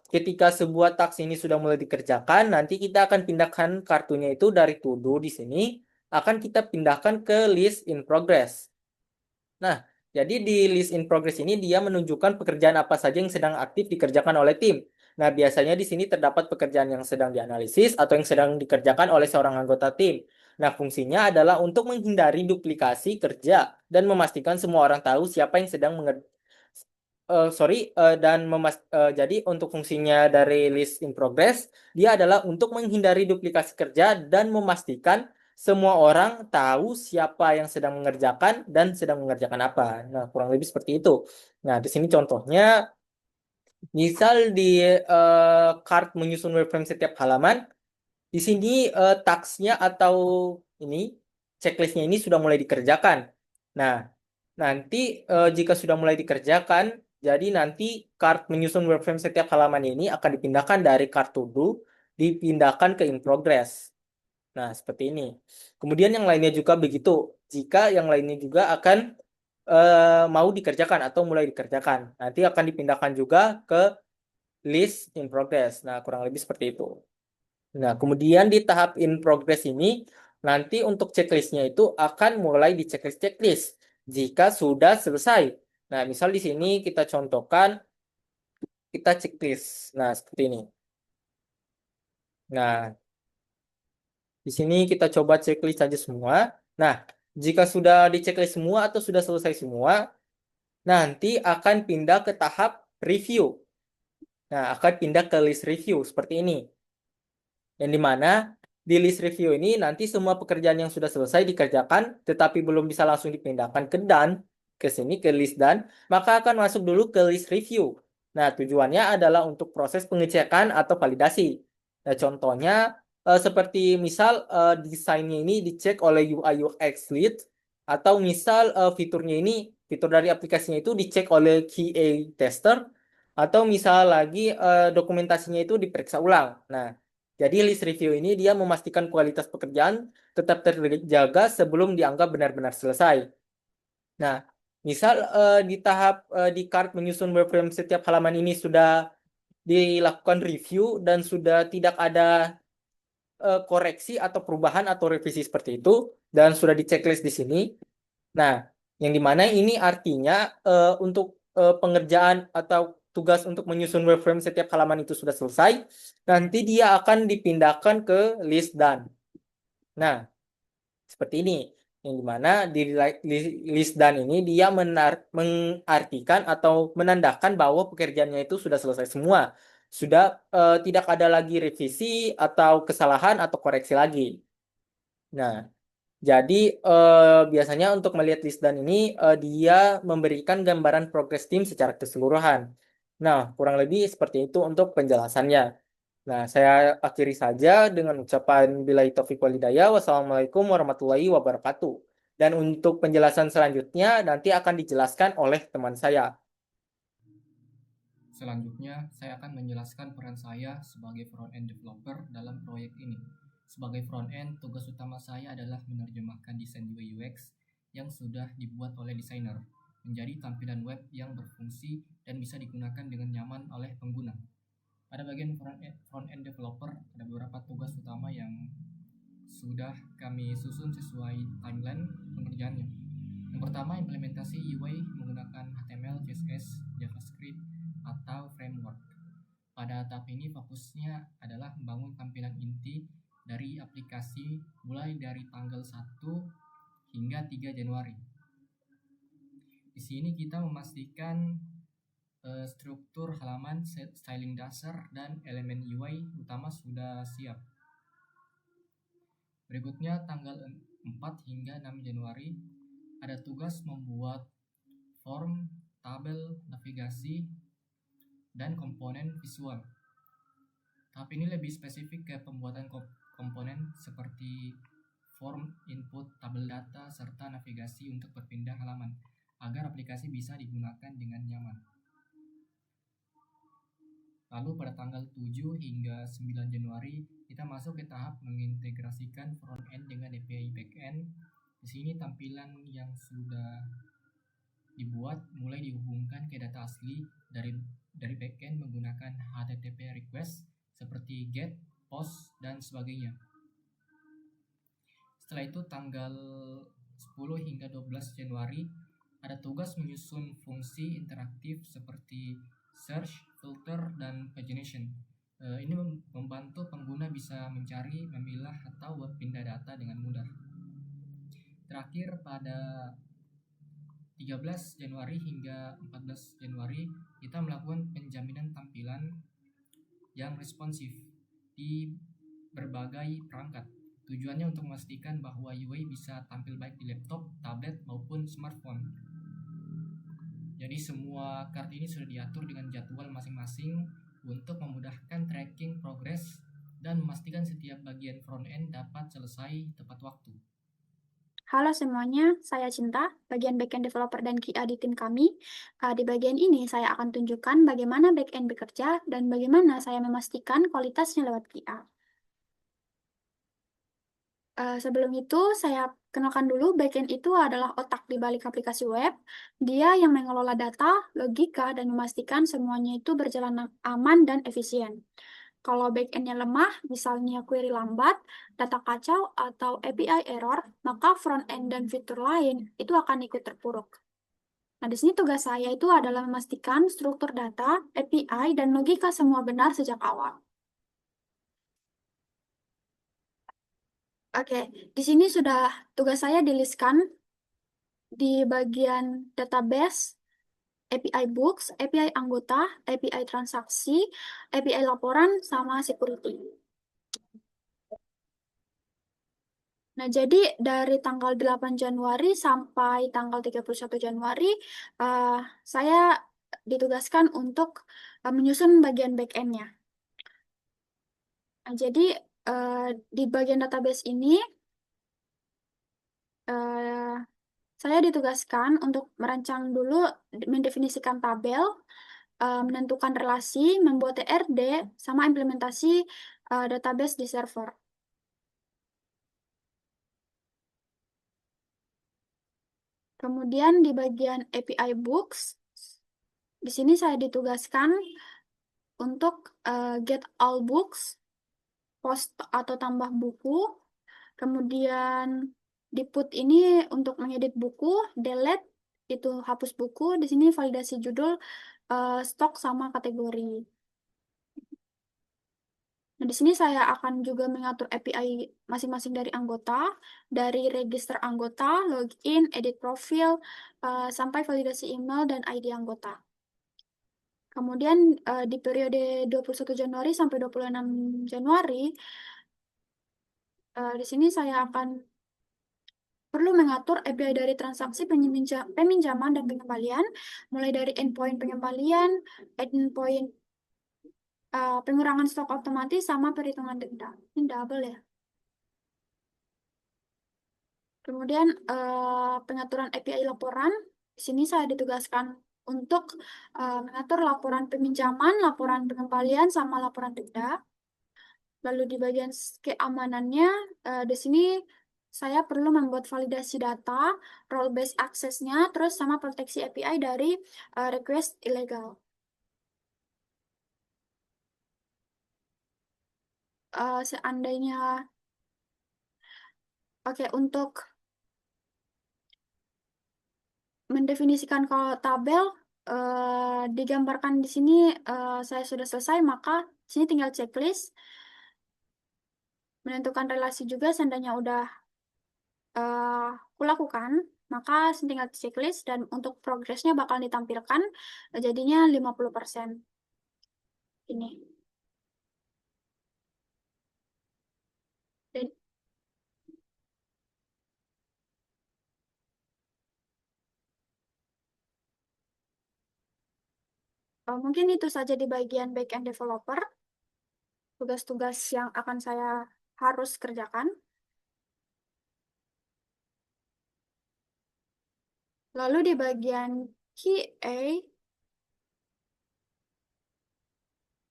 ketika sebuah task ini sudah mulai dikerjakan, nanti kita akan pindahkan kartunya itu dari to do di sini akan kita pindahkan ke list in progress. Nah, jadi di list in progress ini dia menunjukkan pekerjaan apa saja yang sedang aktif dikerjakan oleh tim. Nah, biasanya di sini terdapat pekerjaan yang sedang dianalisis atau yang sedang dikerjakan oleh seorang anggota tim. Nah, fungsinya adalah untuk menghindari duplikasi kerja dan memastikan semua orang tahu siapa yang sedang jadi untuk fungsinya dari list in progress, dia adalah untuk menghindari duplikasi kerja dan memastikan semua orang tahu siapa yang sedang mengerjakan dan sedang mengerjakan apa. Nah, kurang lebih seperti itu. Nah, di sini contohnya, misal di card menyusun wireframe setiap halaman, di sini task-nya atau ini checklist-nya ini sudah mulai dikerjakan. Nah, nanti jika sudah mulai dikerjakan, jadi nanti card menyusun wireframe setiap halaman ini akan dipindahkan dari card to do, dipindahkan ke in progress. Nah, seperti ini. Kemudian yang lainnya juga begitu. Jika yang lainnya juga akan mau dikerjakan atau mulai dikerjakan, nanti akan dipindahkan juga ke list in progress. Nah, kurang lebih seperti itu. Nah, kemudian di tahap in progress ini, nanti untuk checklistnya itu akan mulai di checklist jika sudah selesai. Nah, misal di sini kita contohkan, kita checklist. Nah, seperti ini. Nah, di sini kita coba checklist saja semua. Nah, jika sudah di checklist semua atau sudah selesai semua, nanti akan pindah ke tahap review. Nah, akan pindah ke list review seperti ini. Yang dimana di list review ini nanti semua pekerjaan yang sudah selesai dikerjakan tetapi belum bisa langsung dipindahkan ke done, ke sini ke list done, maka akan masuk dulu ke list review. Nah, tujuannya adalah untuk proses pengecekan atau validasi. Nah, contohnya seperti misal desainnya ini dicek oleh UI UX lead atau misal fitur dari aplikasinya itu dicek oleh QA tester atau misal lagi dokumentasinya itu diperiksa ulang. Nah, jadi list review ini dia memastikan kualitas pekerjaan tetap terjaga sebelum dianggap benar-benar selesai. Nah, misal di tahap di card menyusun wireframe setiap halaman ini sudah dilakukan review dan sudah tidak ada koreksi atau perubahan atau revisi seperti itu dan sudah di checklist di sini. Nah, yang dimana ini artinya untuk pengerjaan atau tugas untuk menyusun wireframe setiap halaman itu sudah selesai, nanti dia akan dipindahkan ke list done. Nah, seperti ini. Yang dimana di list done ini dia mengartikan atau menandakan bahwa pekerjaannya itu sudah selesai semua. Sudah tidak ada lagi revisi atau kesalahan atau koreksi lagi. Nah, jadi biasanya untuk melihat list done ini dia memberikan gambaran progres tim secara keseluruhan. Nah, kurang lebih seperti itu untuk penjelasannya. Nah, saya akhiri saja dengan ucapan billahi taufiq wal hidayah. Wassalamualaikum warahmatullahi wabarakatuh. Dan untuk penjelasan selanjutnya nanti akan dijelaskan oleh teman saya. Selanjutnya, saya akan menjelaskan peran saya sebagai front-end developer dalam proyek ini. Sebagai front-end, tugas utama saya adalah menerjemahkan desain UI UX yang sudah dibuat oleh desainer menjadi tampilan web yang berfungsi dan bisa digunakan dengan nyaman oleh pengguna. Pada bagian front-end developer, ada beberapa tugas utama yang sudah kami susun sesuai timeline pengerjaannya. Yang pertama, implementasi UI menggunakan HTML, CSS, JavaScript, atau framework. Pada tahap ini fokusnya adalah membangun tampilan inti dari aplikasi mulai dari tanggal 1 hingga 3 Januari. Di sini kita memastikan struktur halaman, styling dasar, dan elemen UI utama sudah siap. Berikutnya tanggal 4 hingga 6 Januari ada tugas membuat form, tabel, navigasi, dan komponen visual. Tahap ini lebih spesifik ke pembuatan komponen seperti form, input, tabel data, serta navigasi untuk berpindah halaman, agar aplikasi bisa digunakan dengan nyaman. Lalu pada tanggal 7 hingga 9 Januari, kita masuk ke tahap mengintegrasikan front-end dengan API back-end. Di sini tampilan yang sudah dibuat mulai dihubungkan ke data asli dari back-end menggunakan HTTP request seperti GET, POST, dan sebagainya. Setelah itu tanggal 10 hingga 12 Januari ada tugas menyusun fungsi interaktif seperti search, filter, dan pagination. Ini membantu pengguna bisa mencari, memilah, atau berpindah data dengan mudah. Terakhir pada 13 Januari hingga 14 Januari kita melakukan penjaminan tampilan yang responsif di berbagai perangkat. Tujuannya untuk memastikan bahwa UI bisa tampil baik di laptop, tablet, maupun smartphone. Jadi semua card ini sudah diatur dengan jadwal masing-masing untuk memudahkan tracking progress dan memastikan setiap bagian front-end dapat selesai tepat waktu. Halo semuanya, saya Cinta, bagian backend developer dan QA di tim kami. Di bagian ini saya akan tunjukkan bagaimana backend bekerja dan bagaimana saya memastikan kualitasnya lewat QA. Sebelum itu, saya kenalkan dulu backend itu adalah otak di balik aplikasi web. Dia yang mengelola data, logika, dan memastikan semuanya itu berjalan aman dan efisien. Kalau backend-nya lemah, misalnya query lambat, data kacau, atau API error, maka front-end dan fitur lain itu akan ikut terpuruk. Nah, di sini tugas saya itu adalah memastikan struktur data, API, dan logika semua benar sejak awal. Oke, di sini sudah tugas saya di-listkan di bagian database, API books, API anggota, API transaksi, API laporan, sama security. Nah, jadi dari tanggal 8 Januari sampai tanggal 31 Januari, saya ditugaskan untuk menyusun bagian back-end-nya. Nah, jadi di bagian database ini, saya ditugaskan untuk merancang dulu, mendefinisikan tabel, menentukan relasi, membuat TRD, sama implementasi database di server. Kemudian di bagian API Books, di sini saya ditugaskan untuk get all books, post atau tambah buku, kemudian di put ini untuk mengedit buku, delete itu hapus buku, di sini validasi judul, stok sama kategori. Nah, di sini saya akan juga mengatur API masing-masing dari anggota, dari register anggota, login, edit profil, sampai validasi email dan ID anggota. Kemudian di periode 21 Januari sampai 26 Januari, di sini saya akan perlu mengatur API dari transaksi peminjaman dan pengembalian, mulai dari endpoint pengembalian, endpoint pengurangan stok otomatis, sama perhitungan denda. Ini double ya. Kemudian pengaturan API laporan, di sini saya ditugaskan untuk mengatur laporan peminjaman, laporan pengembalian, sama laporan denda. Lalu di bagian keamanannya, di sini saya perlu membuat validasi data, role-based access-nya, terus sama proteksi API dari request ilegal. Seandainya, oke, untuk mendefinisikan kalau tabel digambarkan di sini saya sudah selesai, maka di sini tinggal checklist, menentukan relasi juga seandainya udah kulakukan, maka tinggal checklist dan untuk progresnya bakal ditampilkan, jadinya 50% ini. Dan mungkin itu saja di bagian backend developer, tugas-tugas yang akan saya harus kerjakan. Lalu di bagian QA,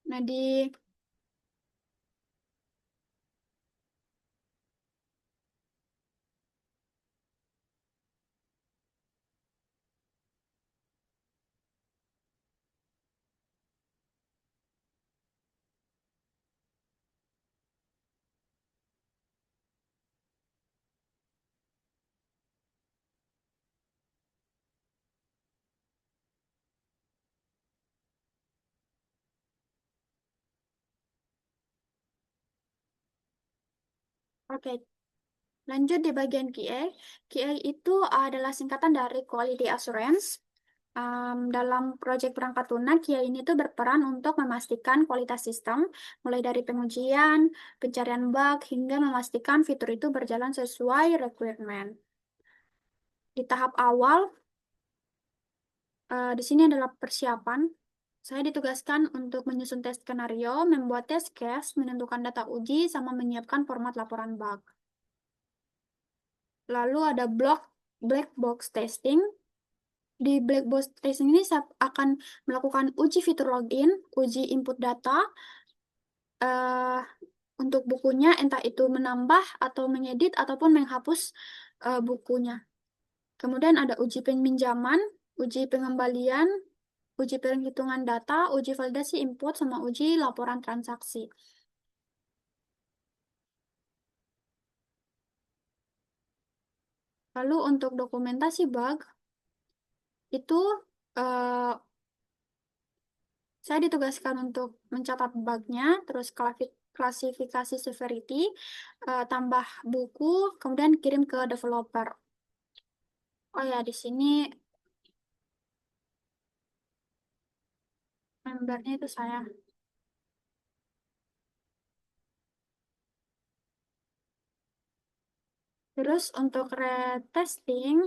nah di Oke, lanjut di bagian QA. QA itu adalah singkatan dari Quality Assurance. Dalam proyek perangkat lunak, QA ini tuh berperan untuk memastikan kualitas sistem, mulai dari pengujian, pencarian bug, hingga memastikan fitur itu berjalan sesuai requirement. Di tahap awal, di sini adalah persiapan. Saya ditugaskan untuk menyusun tes skenario, membuat test case, menentukan data uji, sama menyiapkan format laporan bug. Lalu ada black box testing. Di black box testing ini saya akan melakukan uji fitur login, uji input data eh, untuk bukunya, entah itu menambah atau mengedit ataupun menghapus bukunya. Kemudian ada uji peminjaman, uji pengembalian, uji penghitungan data, uji validasi input, sama uji laporan transaksi. Lalu untuk dokumentasi bug, itu eh, saya ditugaskan untuk mencatat bugnya, terus klasifikasi severity, tambah buku, kemudian kirim ke developer. Oh ya, di sini membernya itu saya. Terus untuk retesting,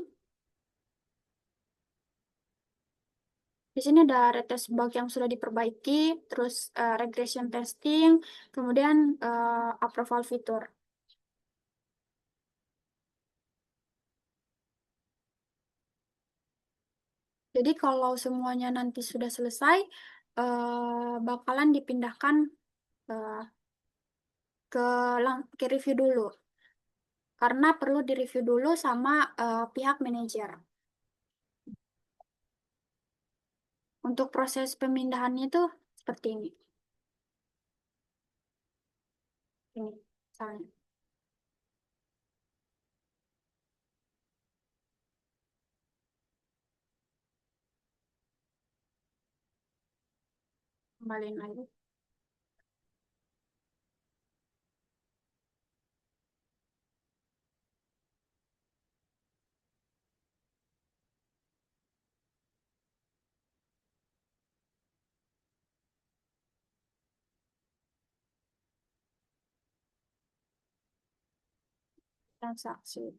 di sini ada retest bug yang sudah diperbaiki, terus regression testing, kemudian approval fitur. Jadi kalau semuanya nanti sudah selesai, bakalan dipindahkan eh, ke ke review dulu. Karena perlu direview dulu sama pihak manajer. Untuk proses pemindahannya itu seperti ini. Ini, misalnya. Kembaliin lagi. Transaksi.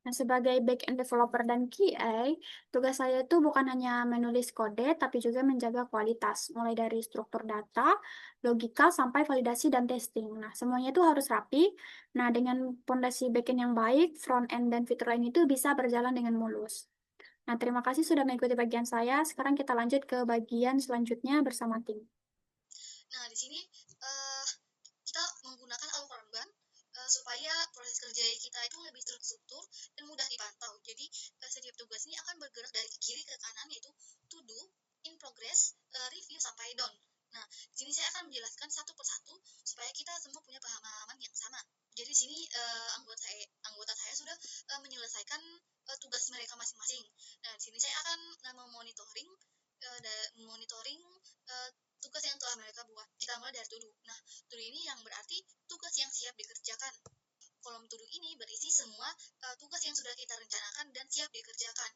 Nah, sebagai back-end developer dan QA, tugas saya itu bukan hanya menulis kode, tapi juga menjaga kualitas, mulai dari struktur data, logika, sampai validasi dan testing. Nah, semuanya itu harus rapi. Nah, dengan fondasi back-end yang baik, front-end dan fitur lain itu bisa berjalan dengan mulus. Nah, terima kasih sudah mengikuti bagian saya. Sekarang kita lanjut ke bagian selanjutnya bersama tim. Nah, di sini kita menggunakan Kanban supaya proses kerja kita itu lebih terstruktur dan mudah dipantau. Jadi setiap tugas ini akan bergerak dari kiri ke kanan, yaitu to do, in progress, review sampai done. Nah, di sini saya akan menjelaskan satu persatu supaya kita semua punya pemahaman yang sama. Jadi di sini anggota saya sudah menyelesaikan tugas mereka masing-masing. Nah, di sini saya akan memonitoring tugas yang telah mereka buat. Kita mulai dari to do. Nah, to do ini yang berarti tugas yang siap dikerjakan. Kolom to do ini berisi semua tugas yang sudah kita rencanakan dan siap dikerjakan.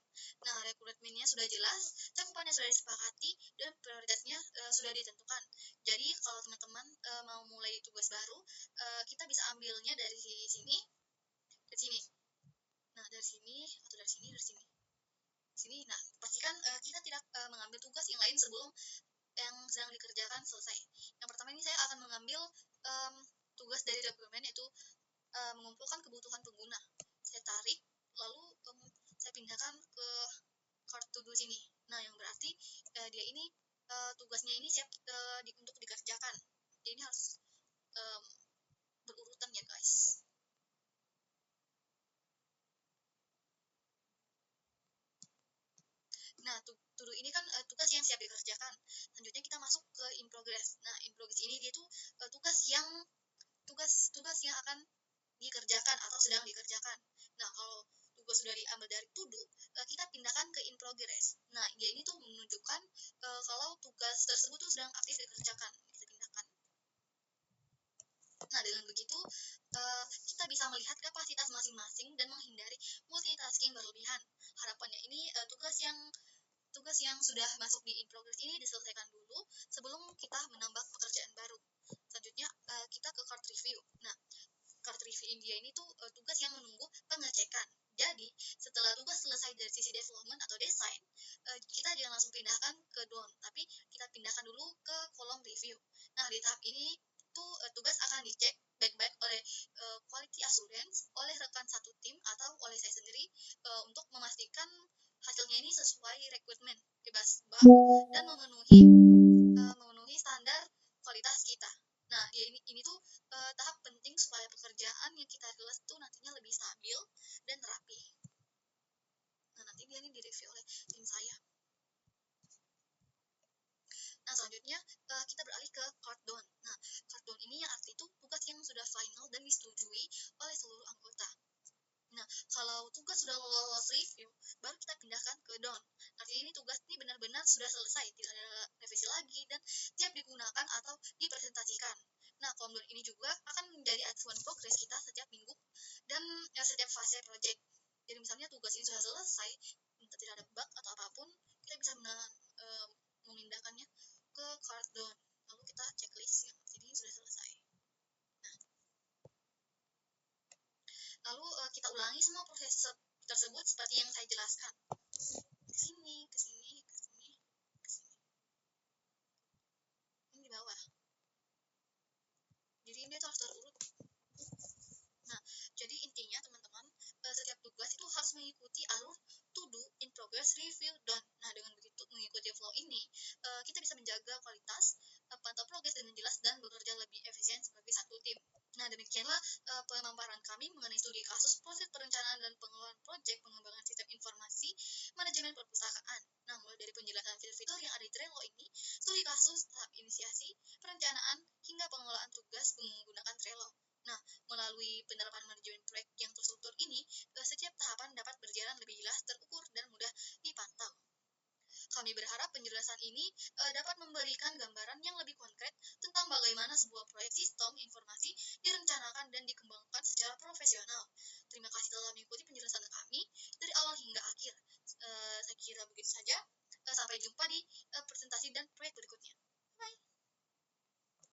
Nah, rekrutmennya sudah jelas, cakupannya sudah disepakati, dan prioritasnya sudah ditentukan. Jadi, kalau teman-teman mau mulai tugas baru, kita bisa ambilnya dari sini, dari sini. Nah, dari sini, atau dari sini, dari sini. Sini, nah, pastikan kita tidak mengambil tugas yang lain sebelum yang sedang dikerjakan selesai. Yang pertama ini saya akan mengambil tugas dari dokumen, yaitu mengumpulkan kebutuhan pengguna. saya tarik, lalu saya pindahkan ke card to do sini. Nah, yang berarti dia ini tugasnya ini siap untuk dikerjakan. Jadi ini harus berurutan ya guys. Nah, to do ini kan tugas yang siap dikerjakan. Selanjutnya kita masuk ke in progress. Nah, in progress ini dia tuh tugas yang akan dikerjakan atau sedang dikerjakan. Nah, kalau tugas sudah diambil dari to do, kita pindahkan ke in progress. Nah, dia ini tuh menunjukkan kalau tugas tersebut tuh sedang aktif dikerjakan. Kita pindahkan. Nah, dengan begitu kita bisa melihat kapasitas masing-masing dan menghindari multitasking berlebihan. Harapannya ini tugas yang sudah masuk di in progress ini diselesaikan dulu sebelum kita menambah pekerjaan baru. Selanjutnya kita ke card review. Nah, card review India ini tuh tugas yang menunggu pengecekan. Jadi, setelah tugas selesai dari sisi development atau desain, kita jangan langsung pindahkan ke done, tapi kita pindahkan dulu ke kolom review. Nah, di tahap ini tuh tugas akan dicek baik-baik oleh quality assurance, oleh rekan satu tim atau oleh saya sendiri untuk memastikan hasilnya ini sesuai requirement, bebas bug, dan memenuhi standar kualitas kita. Nah, ini tuh tahap penting supaya pekerjaan yang kita rilis tuh nantinya lebih stabil dan rapi. Nah, nanti dia ini direview oleh tim saya. Nah, selanjutnya kita beralih ke card down. Nah, card down ini yang arti itu tugas yang sudah final dan disetujui oleh seluruh anggota. Nah, kalau tugas sudah lolos review, baru kita pindahkan ke down. Artinya ini tugas ini benar-benar sudah selesai, tidak ada revisi lagi dan siap digunakan atau dipresentasikan. Nah, kolom down ini juga akan menjadi acuan progres kita setiap minggu dan setiap fase project. Jadi misalnya tugas ini sudah selesai, tidak ada bug atau apapun, kita bisa memindahkannya ke card down. Lalu kita checklist yang ini sudah selesai. Lalu kita ulangi semua proses tersebut seperti yang saya jelaskan. Ke sini. Ini di bawah. Jadi ini harus terurut. Nah, jadi intinya teman-teman, setiap tugas itu harus mengikuti alur to do, in progress, review, done. Nah, dengan begitu mengikuti flow ini, kita bisa menjaga kualitas, pantau progres dengan jelas dan bekerja lebih efisien sebagai satu tim. Nah, demikianlah pemaparan kami mengenai studi kasus proses perencanaan dan pengelolaan proyek pengembangan sistem informasi manajemen perpustakaan. Nah, mulai dari penjelasan fitur-fitur yang ada di Trello ini, studi kasus, tahap inisiasi, perencanaan, hingga pengelolaan tugas menggunakan Trello. Nah, melalui penerapan manajemen proyek yang terstruktur ini, setiap tahapan dapat berjalan lebih jelas, terukur, dan mudah dipantau. Kami berharap penjelasan ini dapat memberikan gambaran yang lebih konkret tentang bagaimana sebuah proyek sistem informasi direncanakan dan dikembangkan secara profesional. Terima kasih telah mengikuti penjelasan kami dari awal hingga akhir. Saya kira begitu saja. Sampai jumpa di